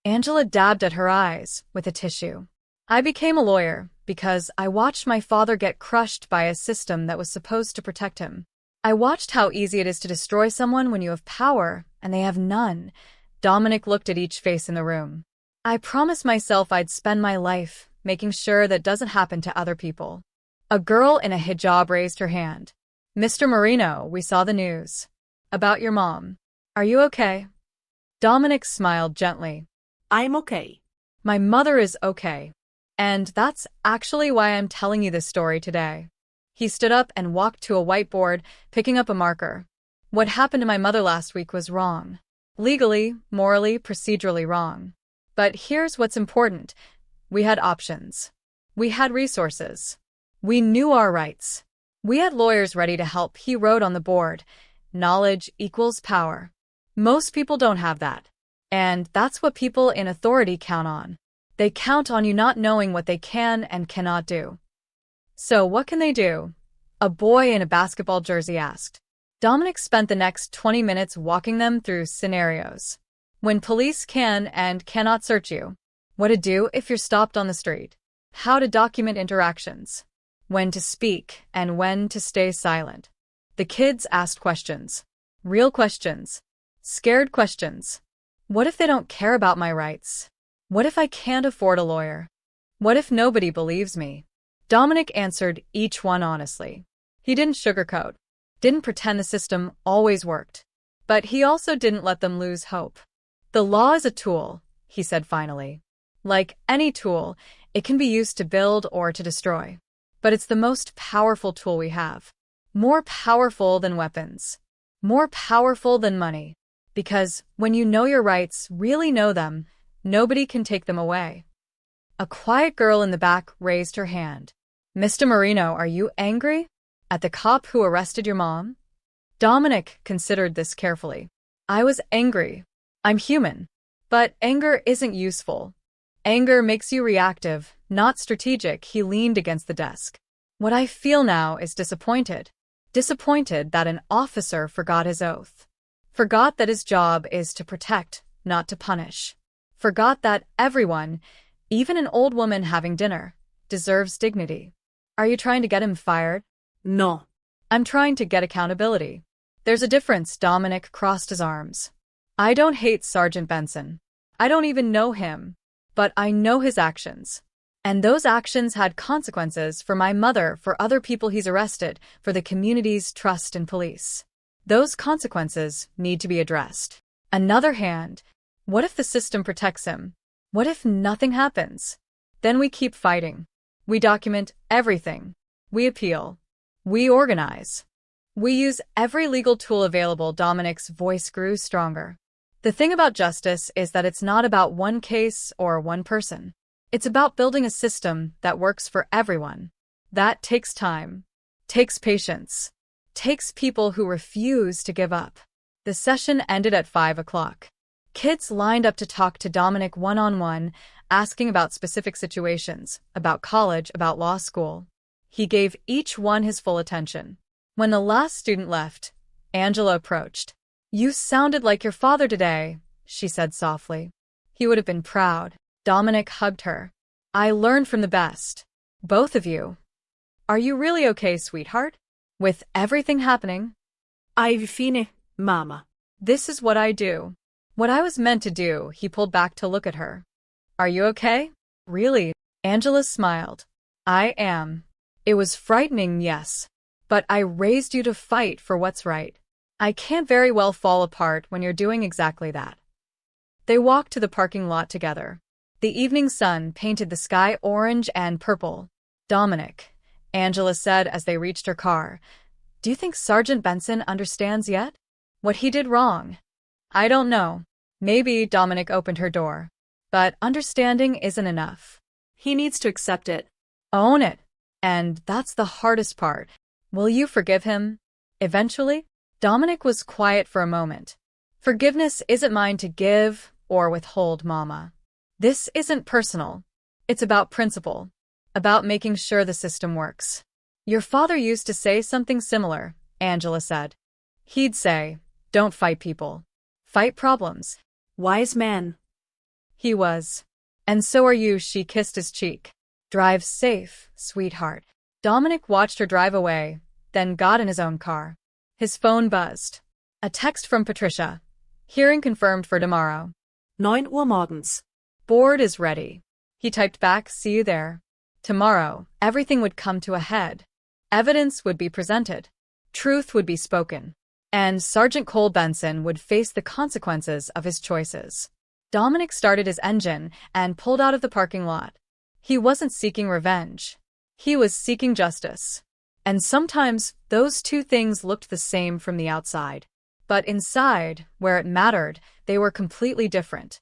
Angela dabbed at her eyes with a tissue. I became a lawyer because I watched my father get crushed by a system that was supposed to protect him. I watched how easy it is to destroy someone when you have power and they have none. Dominic looked at each face in the room. I promised myself I'd spend my life making sure that doesn't happen to other people. A girl in a hijab raised her hand. "Mr. Marino, we saw the news. About your mom. Are you okay?" Dominic smiled gently. I'm okay. My mother is okay. And that's actually why I'm telling you this story today. He stood up and walked to a whiteboard, picking up a marker. What happened to my mother last week was wrong. Legally, morally, procedurally wrong. But here's what's important. We had options. We had resources. We knew our rights. We had lawyers ready to help. He wrote on the board, "Knowledge equals power." Most people don't have that. And that's what people in authority count on. They count on you not knowing what they can and cannot do. So what can they do? A boy in a basketball jersey asked. Dominic spent the next 20 minutes walking them through scenarios. When police can and cannot search you. what to do if you're stopped on the street, how to document interactions, when to speak and when to stay silent. The kids asked questions. Real questions. Scared questions. What if they don't care about my rights? What if I can't afford a lawyer? What if nobody believes me? Dominic answered each one honestly. He didn't sugarcoat, didn't pretend the system always worked. But he also didn't let them lose hope. The law is a tool, he said finally. Like any tool, it can be used to build or to destroy. But it's the most powerful tool we have. More powerful than weapons. More powerful than money. Because when you know your rights, really know them, nobody can take them away. A quiet girl in the back raised her hand. Mr. Marino, are you angry? At the cop who arrested your mom? Dominic considered this carefully. I was angry. I'm human. But anger isn't useful. Anger makes you reactive, not strategic. He leaned against the desk. What I feel now is disappointed. Disappointed that an officer forgot his oath. Forgot that his job is to protect, not to punish. Forgot that everyone, even an old woman having dinner, deserves dignity. Are you trying to get him fired? No. I'm trying to get accountability. There's a difference. Dominic crossed his arms. I don't hate Sergeant Benson. I don't even know him. But I know his actions. And those actions had consequences for my mother, for other people he's arrested, for the community's trust in police. Those consequences need to be addressed. Another hand, what if the system protects him? What if nothing happens? Then we keep fighting. We document everything. We appeal. We organize. We use every legal tool available. Dominic's voice grew stronger. The thing about justice is that it's not about one case or one person. It's about building a system that works for everyone. That takes time, takes patience, takes people who refuse to give up. The session ended at 5 o'clock. Kids lined up to talk to Dominic one-on-one, asking about specific situations, about college, about law school. He gave each one his full attention. When the last student left, Angela approached. You sounded like your father today, she said softly. He would have been proud. Dominic hugged her. I learned from the best. Both of you. Are you really okay, sweetheart? With everything happening? Ai fine, Mama. This is what I do. What I was meant to do. He pulled back to look at her. Are you okay? Really? Angela smiled. I am. It was frightening, yes. But I raised you to fight for what's right. I can't very well fall apart when you're doing exactly that. They walked to the parking lot together. The evening sun painted the sky orange and purple. Dominic, Angela said as they reached her car, do you think Sergeant Benson understands yet? What he did wrong? I don't know. Maybe. Dominic opened her door. But understanding isn't enough. He needs to accept it. Own it. And that's the hardest part. Will you forgive him? Eventually? Dominic was quiet for a moment. Forgiveness isn't mine to give or withhold, Mama. This isn't personal. It's about principle. About making sure the system works. Your father used to say something similar, Angela said. He'd say, don't fight people. Fight problems. Wise man. He was. And so are you. She kissed his cheek. Drive safe, sweetheart. Dominic watched her drive away, then got in his own car. His phone buzzed. A text from Patricia. Hearing confirmed for tomorrow. 9 Uhr morgens. Board is ready. He typed back, see you there. Tomorrow, everything would come to a head. Evidence would be presented. Truth would be spoken. And Sergeant Cole Benson would face the consequences of his choices. Dominic started his engine and pulled out of the parking lot. He wasn't seeking revenge. He was seeking justice. And sometimes those two things looked the same from the outside. But inside, where it mattered, they were completely different.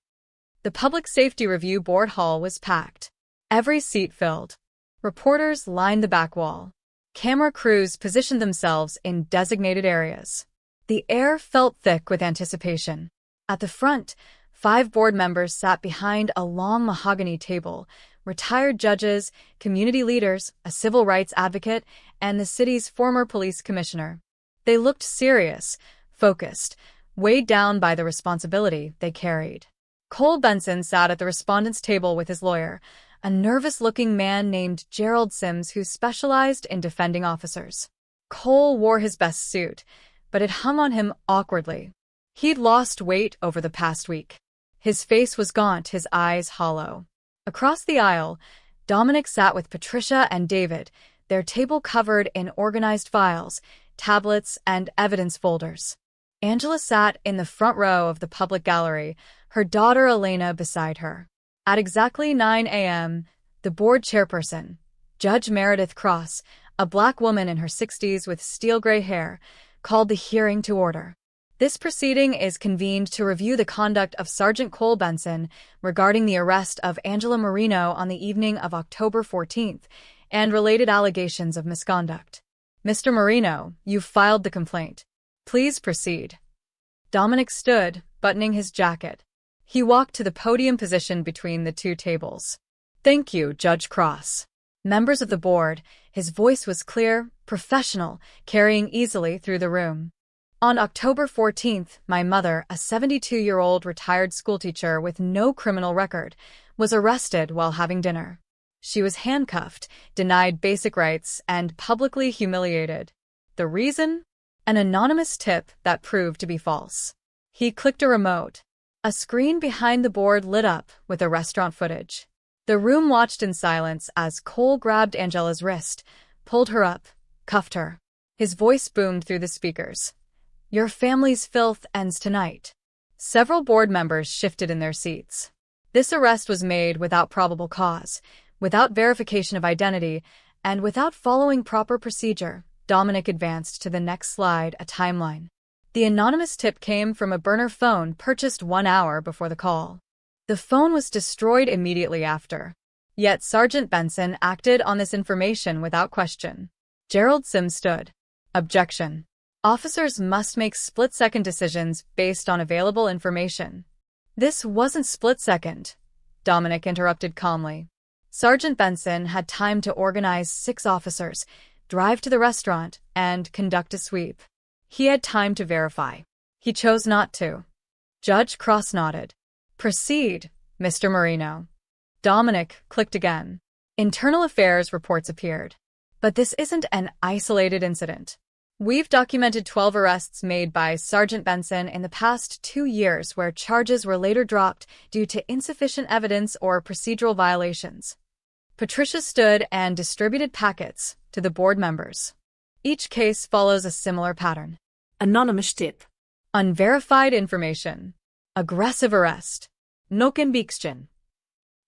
The Public Safety Review Board hall was packed. Every seat filled. Reporters lined the back wall. Camera crews positioned themselves in designated areas. The air felt thick with anticipation. At the front, 5 board members sat behind a long mahogany table. Retired judges, community leaders, a civil rights advocate, and the city's former police commissioner. They looked serious, focused, weighed down by the responsibility they carried. Cole Benson sat at the respondent's table with his lawyer, a nervous-looking man named Gerald Sims who specialized in defending officers. Cole wore his best suit, but it hung on him awkwardly. He'd lost weight over the past week. His face was gaunt, his eyes hollow. Across the aisle, Dominic sat with Patricia and David, their table covered in organized files, tablets, and evidence folders. Angela sat in the front row of the public gallery, her daughter Elena beside her. At exactly 9 a.m., the board chairperson, Judge Meredith Cross, a black woman in her 60s with steel-gray hair, called the hearing to order. This proceeding is convened to review the conduct of Sergeant Cole Benson regarding the arrest of Angela Marino on the evening of October 14th and related allegations of misconduct. Mr. Marino, you've filed the complaint. Please proceed. Dominic stood, buttoning his jacket. He walked to the podium position between the two tables. Thank you, Judge Cross. Members of the board, his voice was clear, professional, carrying easily through the room. On October 14th, my mother, a 72-year-old retired schoolteacher with no criminal record, was arrested while having dinner. She was handcuffed, denied basic rights, and publicly humiliated. The reason? An anonymous tip that proved to be false. He clicked a remote. A screen behind the board lit up with the restaurant footage. The room watched in silence as Cole grabbed Angela's wrist, pulled her up, cuffed her. His voice boomed through the speakers. Your family's filth ends tonight. Several board members shifted in their seats. This arrest was made without probable cause, without verification of identity, and without following proper procedure. Dominic advanced to the next slide, a timeline. The anonymous tip came from a burner phone purchased 1 hour before the call. The phone was destroyed immediately after. Yet Sergeant Benson acted on this information without question. Gerald Sims stood. Objection. Officers must make split-second decisions based on available information. This wasn't split-second, Dominic interrupted calmly. Sergeant Benson had time to organize 6 officers, drive to the restaurant, and conduct a sweep. He had time to verify. He chose not to. Judge Cross nodded. Proceed, Mr. Marino. Dominic clicked again. Internal Affairs reports appeared. But this isn't an isolated incident. We've documented 12 arrests made by Sergeant Benson in the past 2 years where charges were later dropped due to insufficient evidence or procedural violations. Patricia stood and distributed packets to the board members. Each case follows a similar pattern. Anonymous tip. Unverified information. Aggressive arrest. No conviction.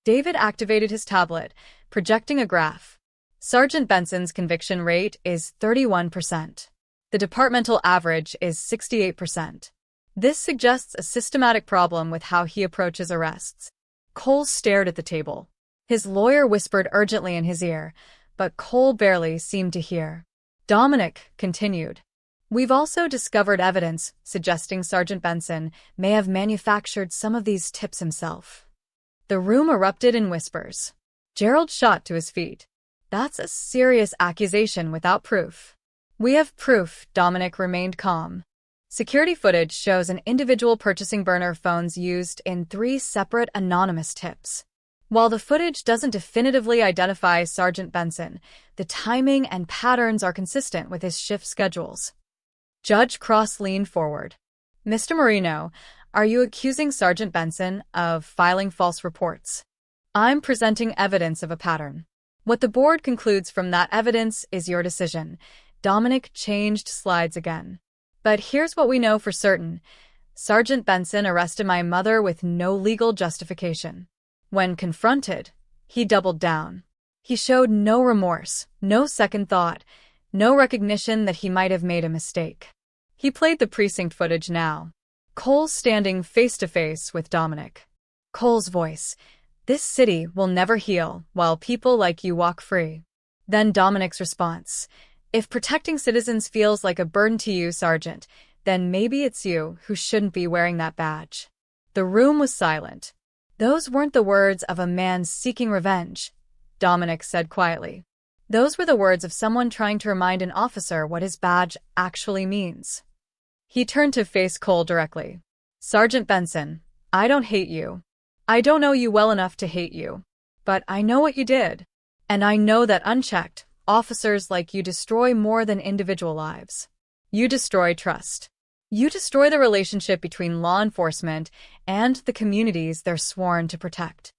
David activated his tablet, projecting a graph. Sergeant Benson's conviction rate is 31%. The departmental average is 68%. This suggests a systematic problem with how he approaches arrests. Cole stared at the table. His lawyer whispered urgently in his ear, but Cole barely seemed to hear. Dominic continued. We've also discovered evidence suggesting Sergeant Benson may have manufactured some of these tips himself. The room erupted in whispers. Gerald shot to his feet. That's a serious accusation without proof. We have proof, Dominic remained calm. Security footage shows an individual purchasing burner phones used in 3 separate anonymous tips. While the footage doesn't definitively identify Sergeant Benson, the timing and patterns are consistent with his shift schedules. Judge Cross leaned forward. Mr. Marino, are you accusing Sergeant Benson of filing false reports? I'm presenting evidence of a pattern. What the board concludes from that evidence is your decision. Dominic changed slides again. But here's what we know for certain. Sergeant Benson arrested my mother with no legal justification. When confronted, he doubled down. He showed no remorse, no second thought, no recognition that he might have made a mistake. He played the precinct footage now. Cole standing face-to-face with Dominic. Cole's voice. This city will never heal while people like you walk free. Then Dominic's response. If protecting citizens feels like a burden to you, Sergeant, then maybe it's you who shouldn't be wearing that badge. The room was silent. Those weren't the words of a man seeking revenge, Dominic said quietly. Those were the words of someone trying to remind an officer what his badge actually means. He turned to face Cole directly. Sergeant Benson, I don't hate you. I don't know you well enough to hate you, but I know what you did. And I know that unchecked, officers like you destroy more than individual lives. You destroy trust. You destroy the relationship between law enforcement and the communities they're sworn to protect.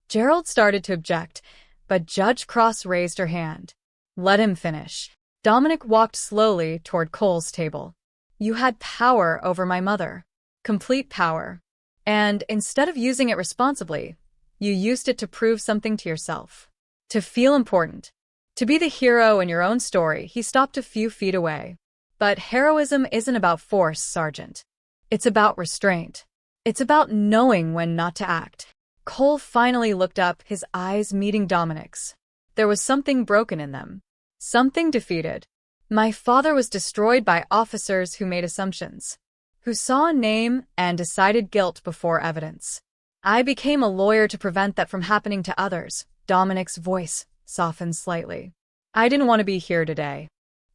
Gerald started to object, but Judge Cross raised her hand. Let him finish. Dominic walked slowly toward Cole's table. You had power over my mother. Complete power. And instead of using it responsibly, you used it to prove something to yourself. To feel important. To be the hero in your own story. He stopped a few feet away. But heroism isn't about force, Sergeant. It's about restraint. It's about knowing when not to act. Cole finally looked up, his eyes meeting Dominic's. There was something broken in them. Something defeated. My father was destroyed by officers who made assumptions, who saw a name and decided guilt before evidence. I became a lawyer to prevent that from happening to others. Dominic's voice softened slightly. I didn't want to be here today.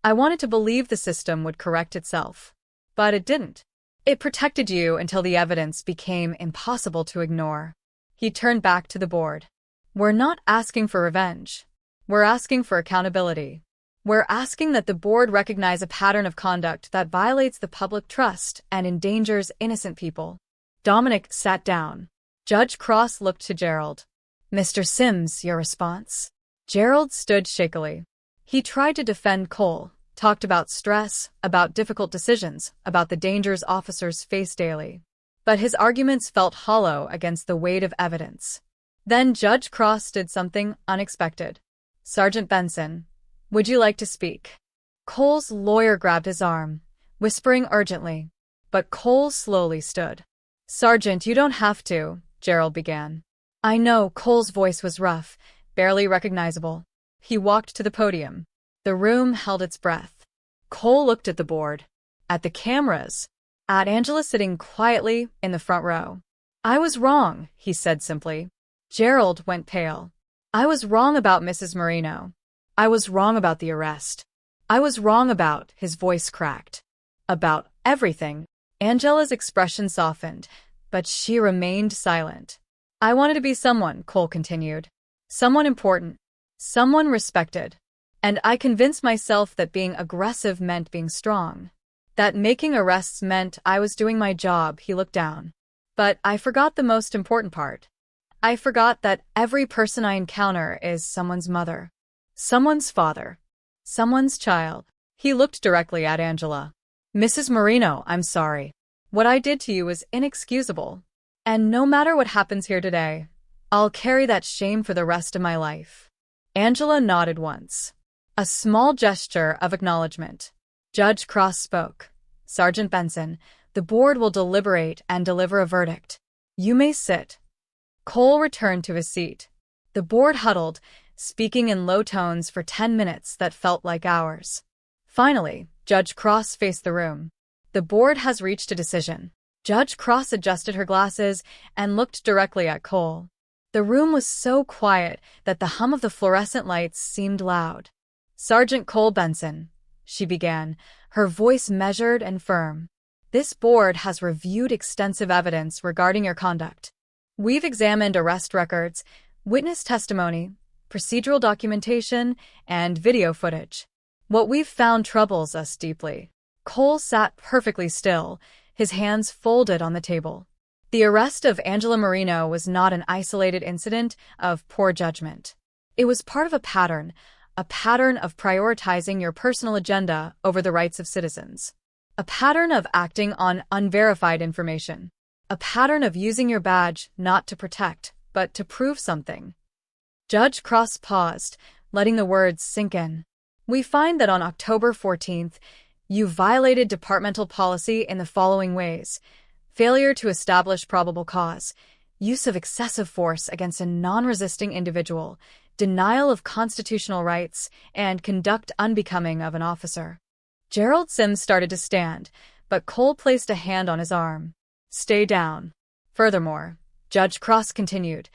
I wanted to believe the system would correct itself. But it didn't. It protected you until the evidence became impossible to ignore. He turned back to the board. We're not asking for revenge. We're asking for accountability. We're asking that the board recognize a pattern of conduct that violates the public trust and endangers innocent people. Dominic sat down. Judge Cross looked to Gerald. Mr. Sims, your response? Gerald stood shakily. He tried to defend Cole, talked about stress, about difficult decisions, about the dangers officers face daily. But his arguments felt hollow against the weight of evidence. Then Judge Cross did something unexpected. Sergeant Benson, would you like to speak? Cole's lawyer grabbed his arm, whispering urgently. But Cole slowly stood. Sergeant, you don't have to, Gerald began. I know. Cole's voice was rough, barely recognizable. He walked to the podium. The room held its breath. Cole looked at the board, at the cameras, at Angela sitting quietly in the front row. I was wrong, he said simply. Gerald went pale. I was wrong about Mrs. Marino. I was wrong about the arrest. I was wrong about, his voice cracked. About everything. Angela's expression softened, but she remained silent. I wanted to be someone, Cole continued. Someone important. Someone respected. And I convinced myself that being aggressive meant being strong. That making arrests meant I was doing my job. He looked down. But I forgot the most important part. I forgot that every person I encounter is someone's mother, someone's father, someone's child. He looked directly at Angela. Mrs. Marino, I'm sorry. What I did to you was inexcusable. And no matter what happens here today, I'll carry that shame for the rest of my life. Angela nodded once. A small gesture of acknowledgement. Judge Cross spoke. Sergeant Benson, the board will deliberate and deliver a verdict. You may sit. Cole returned to his seat. The board huddled, speaking in low tones for 10 minutes that felt like hours. Finally, Judge Cross faced the room. The board has reached a decision. Judge Cross adjusted her glasses and looked directly at Cole. The room was so quiet that the hum of the fluorescent lights seemed loud. Sergeant Cole Benson, she began, her voice measured and firm. This board has reviewed extensive evidence regarding your conduct. We've examined arrest records, witness testimony, procedural documentation, and video footage. What we've found troubles us deeply. Cole sat perfectly still, his hands folded on the table. The arrest of Angela Marino was not an isolated incident of poor judgment. It was part of a pattern of prioritizing your personal agenda over the rights of citizens. A pattern of acting on unverified information. A pattern of using your badge not to protect, but to prove something. Judge Cross paused, letting the words sink in. We find that on October 14th, you violated departmental policy in the following ways: failure to establish probable cause, use of excessive force against a non-resisting individual, denial of constitutional rights, and conduct unbecoming of an officer. Gerald Sims started to stand, but Cole placed a hand on his arm. Stay down. Furthermore, Judge Cross continued,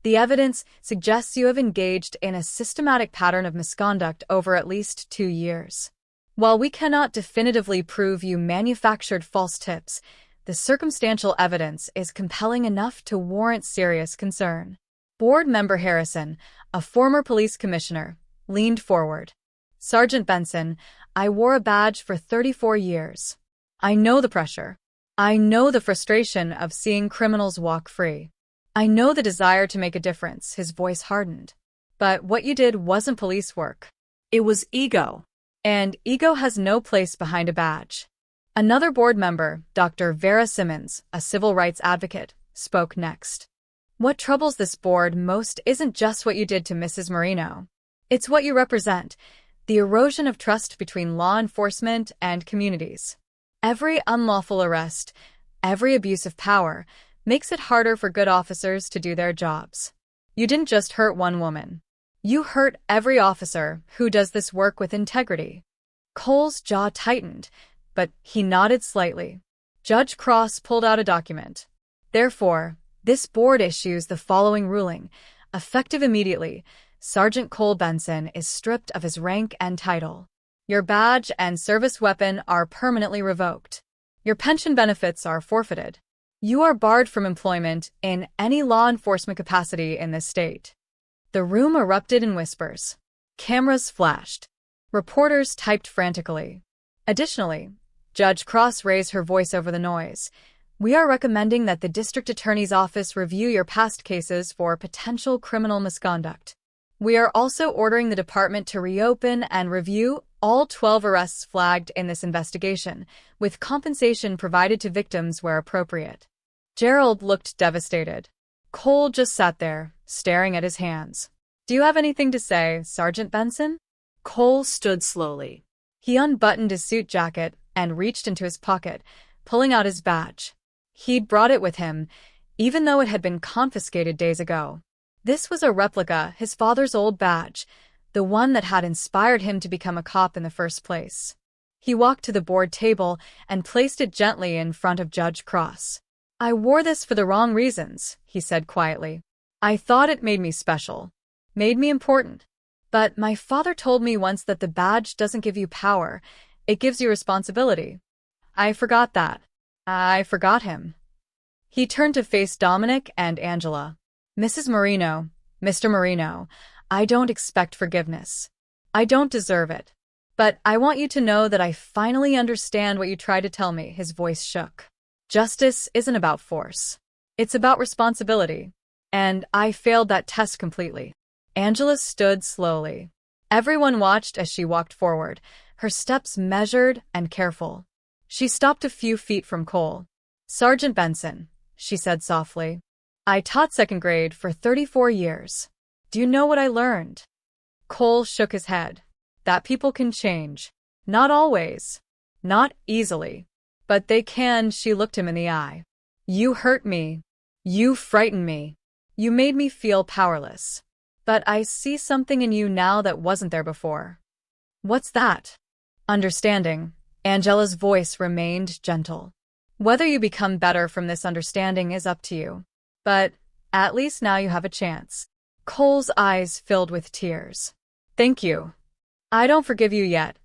the evidence suggests you have engaged in a systematic pattern of misconduct over at least 2 years. While we cannot definitively prove you manufactured false tips, The circumstantial evidence is compelling enough to warrant serious concern. Board member Harrison, a former police commissioner, leaned forward. Sergeant Benson, I wore a badge for 34 years. I know the pressure. I know the frustration of seeing criminals walk free. I know the desire to make a difference. His voice hardened. But what you did wasn't police work. It was ego. And ego has no place behind a badge. Another board member, Dr. Vera Simmons, a civil rights advocate, spoke next. What troubles this board most isn't just what you did to Mrs. Marino. It's what you represent, the erosion of trust between law enforcement and communities. Every unlawful arrest, every abuse of power, makes it harder for good officers to do their jobs. You didn't just hurt one woman. You hurt every officer who does this work with integrity. Cole's jaw tightened, but he nodded slightly. Judge Cross pulled out a document. Therefore, this board issues the following ruling. Effective immediately, Sergeant Cole Benson is stripped of his rank and title. Your badge and service weapon are permanently revoked. Your pension benefits are forfeited. You are barred from employment in any law enforcement capacity in this state. The room erupted in whispers. Cameras flashed. Reporters typed frantically. Additionally, Judge Cross raised her voice over the noise. We are recommending that the district attorney's office review your past cases for potential criminal misconduct. We are also ordering the department to reopen and review all 12 arrests flagged in this investigation, with compensation provided to victims where appropriate. Gerald looked devastated. Cole just sat there, staring at his hands. Do you have anything to say, Sergeant Benson? Cole stood slowly. He unbuttoned his suit jacket and reached into his pocket, pulling out his badge. He'd brought it with him, even though it had been confiscated days ago. This was a replica, his father's old badge, the one that had inspired him to become a cop in the first place. He walked to the board table and placed it gently in front of Judge Cross. I wore this for the wrong reasons, he said quietly. I thought it made me special, made me important. But my father told me once that the badge doesn't give you power, it gives you responsibility. I forgot that. I forgot him. He turned to face Dominic and Angela. Mrs. Marino, Mr. Marino, I don't expect forgiveness. I don't deserve it. But I want you to know that I finally understand what you tried to tell me. His voice shook. Justice isn't about force. It's about responsibility. And I failed that test completely. Angela stood slowly. Everyone watched as she walked forward, her steps measured and careful. She stopped a few feet from Cole. Sergeant Benson, she said softly. I taught second grade for 34 years. Do you know what I learned? Cole shook his head. That people can change. Not always. Not easily. But they can. She looked him in the eye. You hurt me. You frightened me. You made me feel powerless. But I see something in you now that wasn't there before. What's that? Understanding. Angela's voice remained gentle. Whether you become better from this understanding is up to you. But at least now you have a chance. Cole's eyes filled with tears. Thank you. I don't forgive you yet,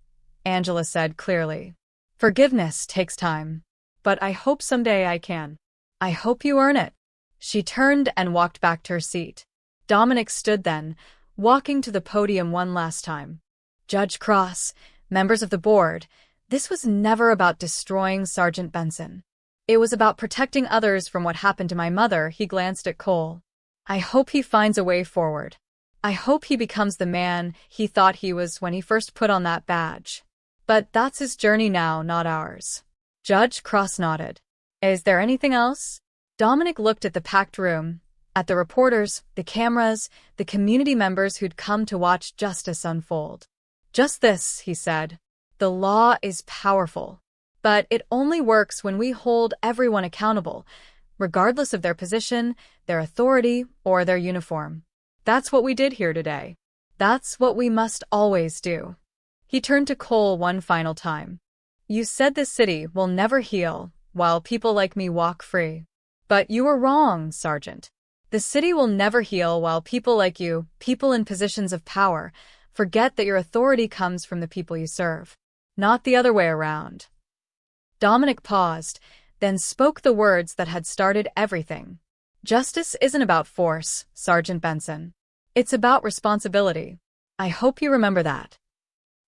Angela said clearly. Forgiveness takes time. But I hope someday I can. I hope you earn it. She turned and walked back to her seat. Dominic stood then, walking to the podium one last time. Judge Cross, members of the board, this was never about destroying Sergeant Benson. It was about protecting others from what happened to my mother. He glanced at Cole. I hope he finds a way forward. I hope he becomes the man he thought he was when he first put on that badge. But that's his journey now, not ours. Judge Cross nodded. Is there anything else? Dominic looked at the packed room, at the reporters, the cameras, the community members who'd come to watch justice unfold. Just this, he said. The law is powerful. But it only works when we hold everyone accountable, regardless of their position, their authority, or their uniform. That's what we did here today. That's what we must always do. He turned to Cole one final time. You said this city will never heal while people like me walk free. But you were wrong, Sergeant. The city will never heal while people like you, people in positions of power, forget that your authority comes from the people you serve, not the other way around. Dominic paused, then spoke the words that had started everything. Justice isn't about force, Sergeant Benson. It's about responsibility. I hope you remember that.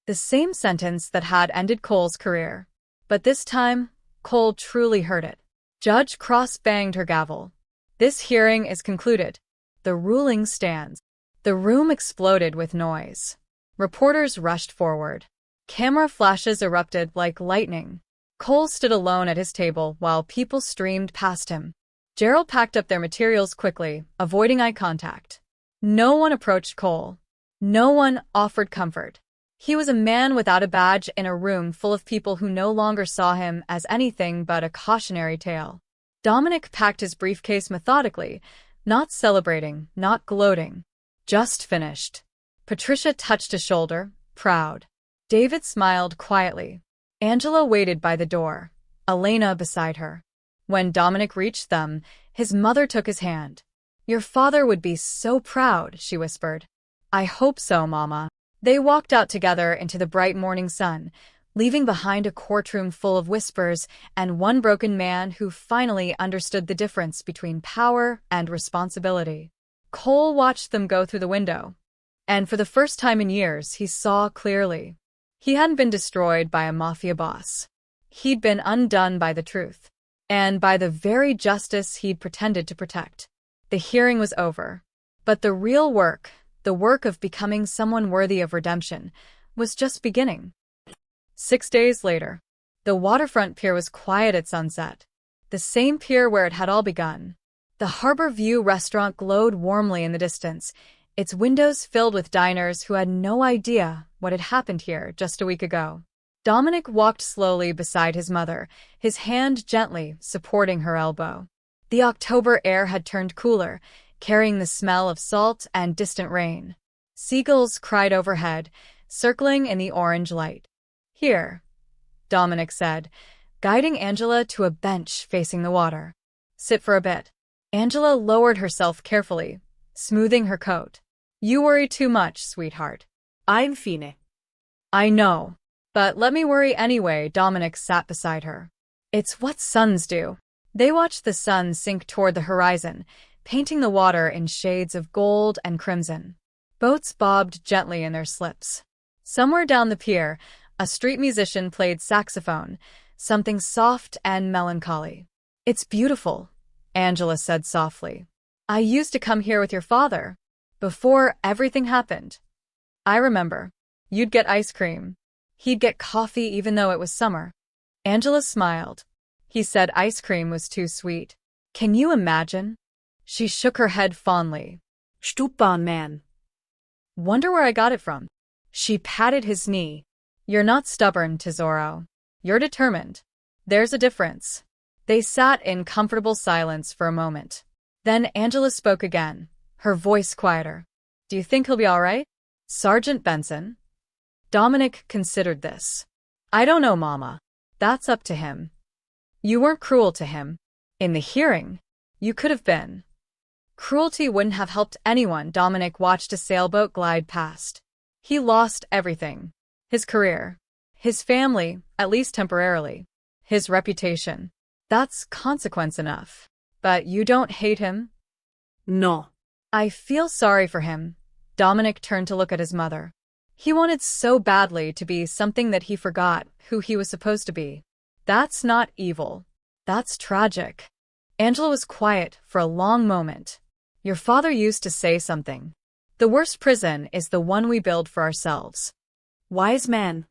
The same sentence that had ended Cole's career. But this time, Cole truly heard it. Judge Cross banged her gavel. This hearing is concluded. The ruling stands. The room exploded with noise. Reporters rushed forward. Camera flashes erupted like lightning. Cole stood alone at his table while people streamed past him. Gerald packed up their materials quickly, avoiding eye contact. No one approached Cole. No one offered comfort. He was a man without a badge in a room full of people who no longer saw him as anything but a cautionary tale. Dominic packed his briefcase methodically, not celebrating, not gloating. Just finished. Patricia touched his shoulder, proud. David smiled quietly. Angela waited by the door, Elena beside her. When Dominic reached them, his mother took his hand. "Your father would be so proud," she whispered. "I hope so, Mama." They walked out together into the bright morning sun, leaving behind a courtroom full of whispers and one broken man who finally understood the difference between power and responsibility. Cole watched them go through the window, and for the first time in years, he saw clearly. He hadn't been destroyed by a mafia boss. He'd been undone by the truth, and by the very justice he'd pretended to protect. The hearing was over, but the real work, the work of becoming someone worthy of redemption, was just beginning. 6 days later, the waterfront pier was quiet at sunset, the same pier where it had all begun. The Harbor View restaurant glowed warmly in the distance, its windows filled with diners who had no idea what had happened here just a week ago. Dominic walked slowly beside his mother, his hand gently supporting her elbow. The October air had turned cooler, carrying the smell of salt and distant rain. Seagulls cried overhead, circling in the orange light. "Here," Dominic said, guiding Angela to a bench facing the water. "Sit for a bit." Angela lowered herself carefully, smoothing her coat. "You worry too much, sweetheart." I'm fine. "I know. But let me worry anyway." Dominic sat beside her. "It's what suns do." They watched the sun sink toward the horizon, painting the water in shades of gold and crimson. Boats bobbed gently in their slips. Somewhere down the pier, a street musician played saxophone, something soft and melancholy. "It's beautiful," Angela said softly. "I used to come here with your father, before everything happened. I remember. You'd get ice cream. He'd get coffee even though it was summer." Angela smiled. He said ice cream was too sweet. "Can you imagine?" She shook her head fondly. Stupid man. "Wonder where I got it from." She patted his knee. "You're not stubborn, Tesoro. You're determined. There's a difference." They sat in comfortable silence for a moment. Then Angela spoke again, her voice quieter. "Do you think he'll be all right?" "Sergeant Benson?" Dominic considered this. "I don't know, Mama. That's up to him. You weren't cruel to him. In the hearing, you could have been." Cruelty wouldn't have helped anyone. Dominic watched a sailboat glide past. He lost everything. His career. His family, at least temporarily. His reputation. That's consequence enough. But you don't hate him? No. "I feel sorry for him." Dominic turned to look at his mother. He wanted so badly to be something that he forgot who he was supposed to be. That's not evil. That's tragic. Angela was quiet for a long moment. "Your father used to say something. The worst prison is the one we build for ourselves." Wise man.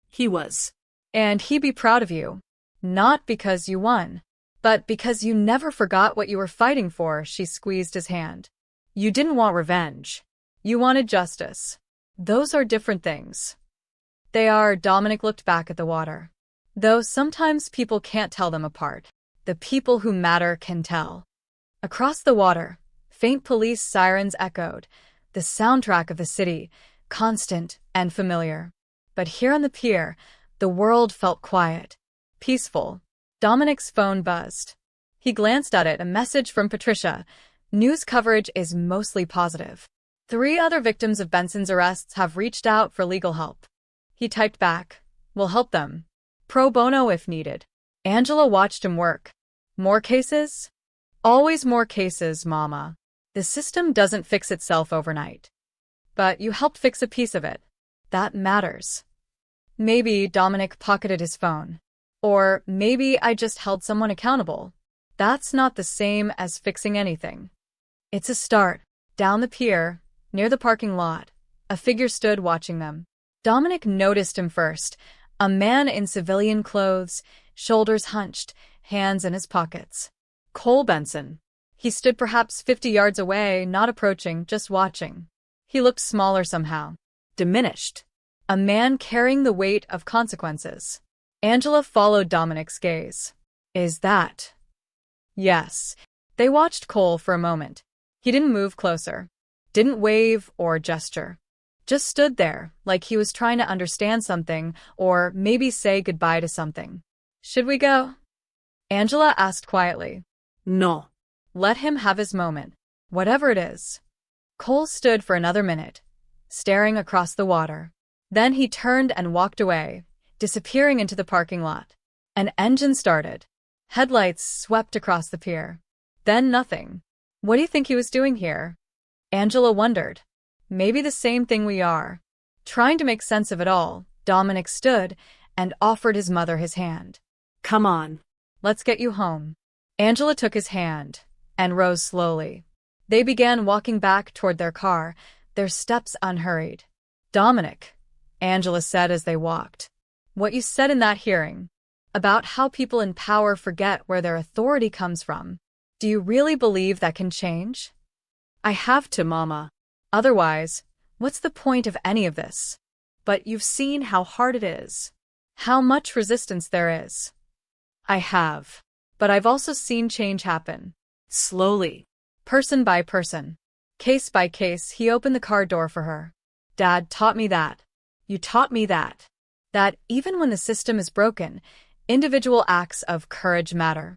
He was. "And he'd be proud of you. Not because you won, but because you never forgot what you were fighting for." She squeezed his hand. "You didn't want revenge. You wanted justice. Those are different things." "They are." Dominic looked back at the water. "Though sometimes people can't tell them apart. The people who matter can tell." Across the water, faint police sirens echoed, the soundtrack of the city, constant and familiar. But here on the pier, the world felt quiet, peaceful. Dominic's phone buzzed. He glanced at it, a message from Patricia. "News coverage is mostly positive. 3 other victims of Benson's arrests have reached out for legal help." He typed back, "We'll help them. Pro bono if needed." Angela watched him work. More cases? Always more cases, Mama. The system doesn't fix itself overnight. But you helped fix a piece of it. That matters. Maybe Dominic pocketed his phone. Or maybe I just held someone accountable. That's not the same as fixing anything. It's a start. Down the pier, near the parking lot, a figure stood watching them. Dominic noticed him first, a man in civilian clothes, shoulders hunched, hands in his pockets. Cole Benson. He stood perhaps 50 yards away, not approaching, just watching. He looked smaller somehow. Diminished. A man carrying the weight of consequences. Angela followed Dominic's gaze. Is that? Yes. They watched Cole for a moment. He didn't move closer. Didn't wave or gesture. Just stood there, like he was trying to understand something, or maybe say goodbye to something. Should we go? Angela asked quietly. No. Let him have his moment, whatever it is. Cole stood for another minute, staring across the water. Then he turned and walked away, disappearing into the parking lot. An engine started. Headlights swept across the pier. Then nothing. What do you think he was doing here? Angela wondered. Maybe the same thing we are. Trying to make sense of it all, Dominic stood and offered his mother his hand. Come on. Let's get you home. Angela took his hand and rose slowly. They began walking back toward their car, their steps unhurried. Dominic, Angela said as they walked. What you said in that hearing, about how people in power forget where their authority comes from, do you really believe that can change? I have to, Mama. Otherwise, what's the point of any of this? But you've seen how hard it is. How much resistance there is. I have. But I've also seen change happen. Slowly. Person by person. Case by case, he opened the car door for her. Dad taught me that. You taught me that. That even when the system is broken, individual acts of courage matter.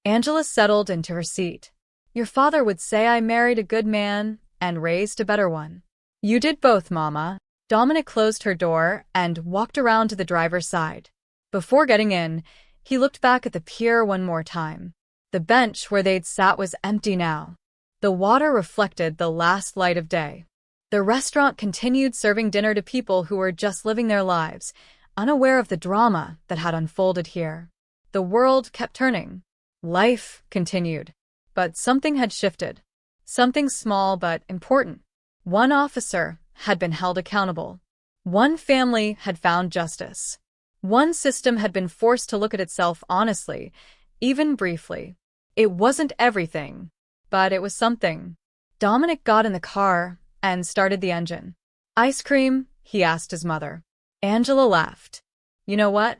Angela settled into her seat. Your father would say I married a good man and raised a better one. You did both, Mama. Dominic closed her door and walked around to the driver's side. Before getting in, he looked back at the pier one more time. The bench where they'd sat was empty now. The water reflected the last light of day. The restaurant continued serving dinner to people who were just living their lives, unaware of the drama that had unfolded here. The world kept turning. Life continued. But something had shifted. Something small but important. One officer had been held accountable. One family had found justice. One system had been forced to look at itself honestly, even briefly. It wasn't everything, but it was something. Dominic got in the car and started the engine. Ice cream? He asked his mother. Angela laughed. You know what?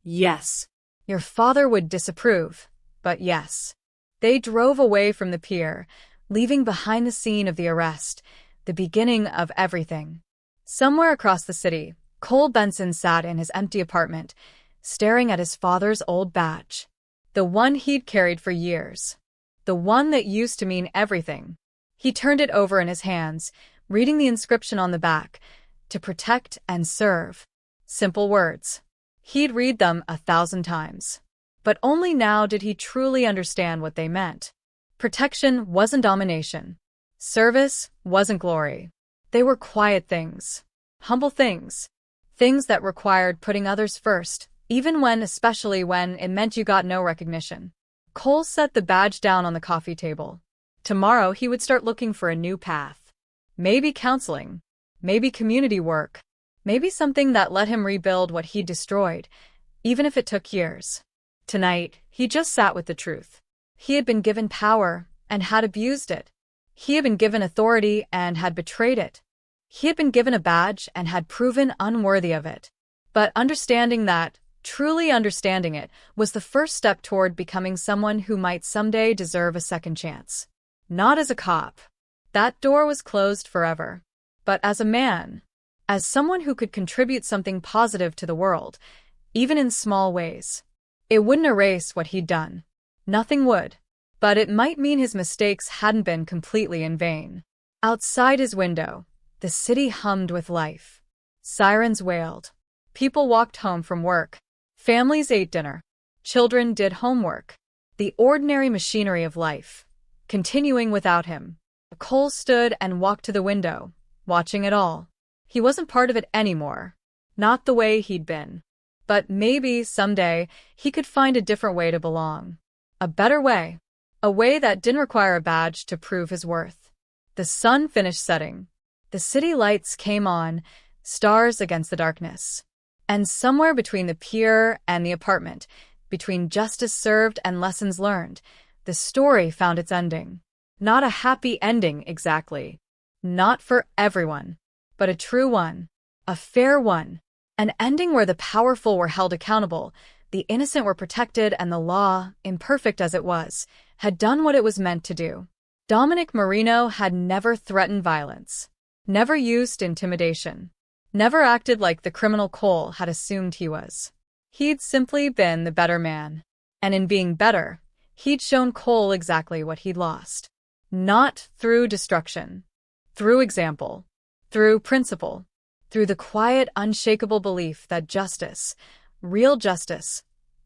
Yes. Your father would disapprove, but yes. They drove away from the pier, leaving behind the scene of the arrest, the beginning of everything. Somewhere across the city, Cole Benson sat in his empty apartment, staring at his father's old badge. The one he'd carried for years. The one that used to mean everything. He turned it over in his hands, reading the inscription on the back, to protect and serve. Simple words. He'd read them 1,000 times. But only now did he truly understand what they meant. Protection wasn't domination. Service wasn't glory. They were quiet things. Humble things. Things that required putting others first, especially when it meant you got no recognition. Cole set the badge down on the coffee table. Tomorrow he would start looking for a new path. Maybe counseling. Maybe community work. Maybe something that let him rebuild what he'd destroyed, even if it took years. Tonight, he just sat with the truth. He had been given power and had abused it. He had been given authority and had betrayed it. He had been given a badge and had proven unworthy of it. But truly understanding it, was the first step toward becoming someone who might someday deserve a second chance. Not as a cop. That door was closed forever. But as a man. As someone who could contribute something positive to the world, even in small ways. It wouldn't erase what he'd done. Nothing would. But it might mean his mistakes hadn't been completely in vain. Outside his window, the city hummed with life. Sirens wailed. People walked home from work. Families ate dinner. Children did homework. The ordinary machinery of life, continuing without him. Cole stood and walked to the window, watching it all. He wasn't part of it anymore. Not the way he'd been. But maybe someday he could find a different way to belong. A better way. A way that didn't require a badge to prove his worth. The sun finished setting. The city lights came on, stars against the darkness. And somewhere between the pier and the apartment, between justice served and lessons learned, the story found its ending. Not a happy ending, exactly. Not for everyone. But a true one. A fair one. An ending where the powerful were held accountable, the innocent were protected, and the law, imperfect as it was, had done what it was meant to do. Dominic Marino had never threatened violence. Never used intimidation. Never acted like the criminal Cole had assumed he was. He'd simply been the better man. And in being better, he'd shown Cole exactly what he'd lost. Not through destruction. Through example. Through principle. Through the quiet, unshakable belief that justice, real justice,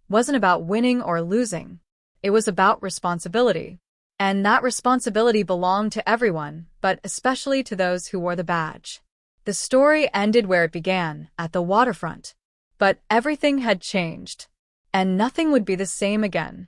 wasn't about winning or losing. It was about responsibility. And that responsibility belonged to everyone, but especially to those who wore the badge. The story ended where it began, at the waterfront. But everything had changed. And nothing would be the same again.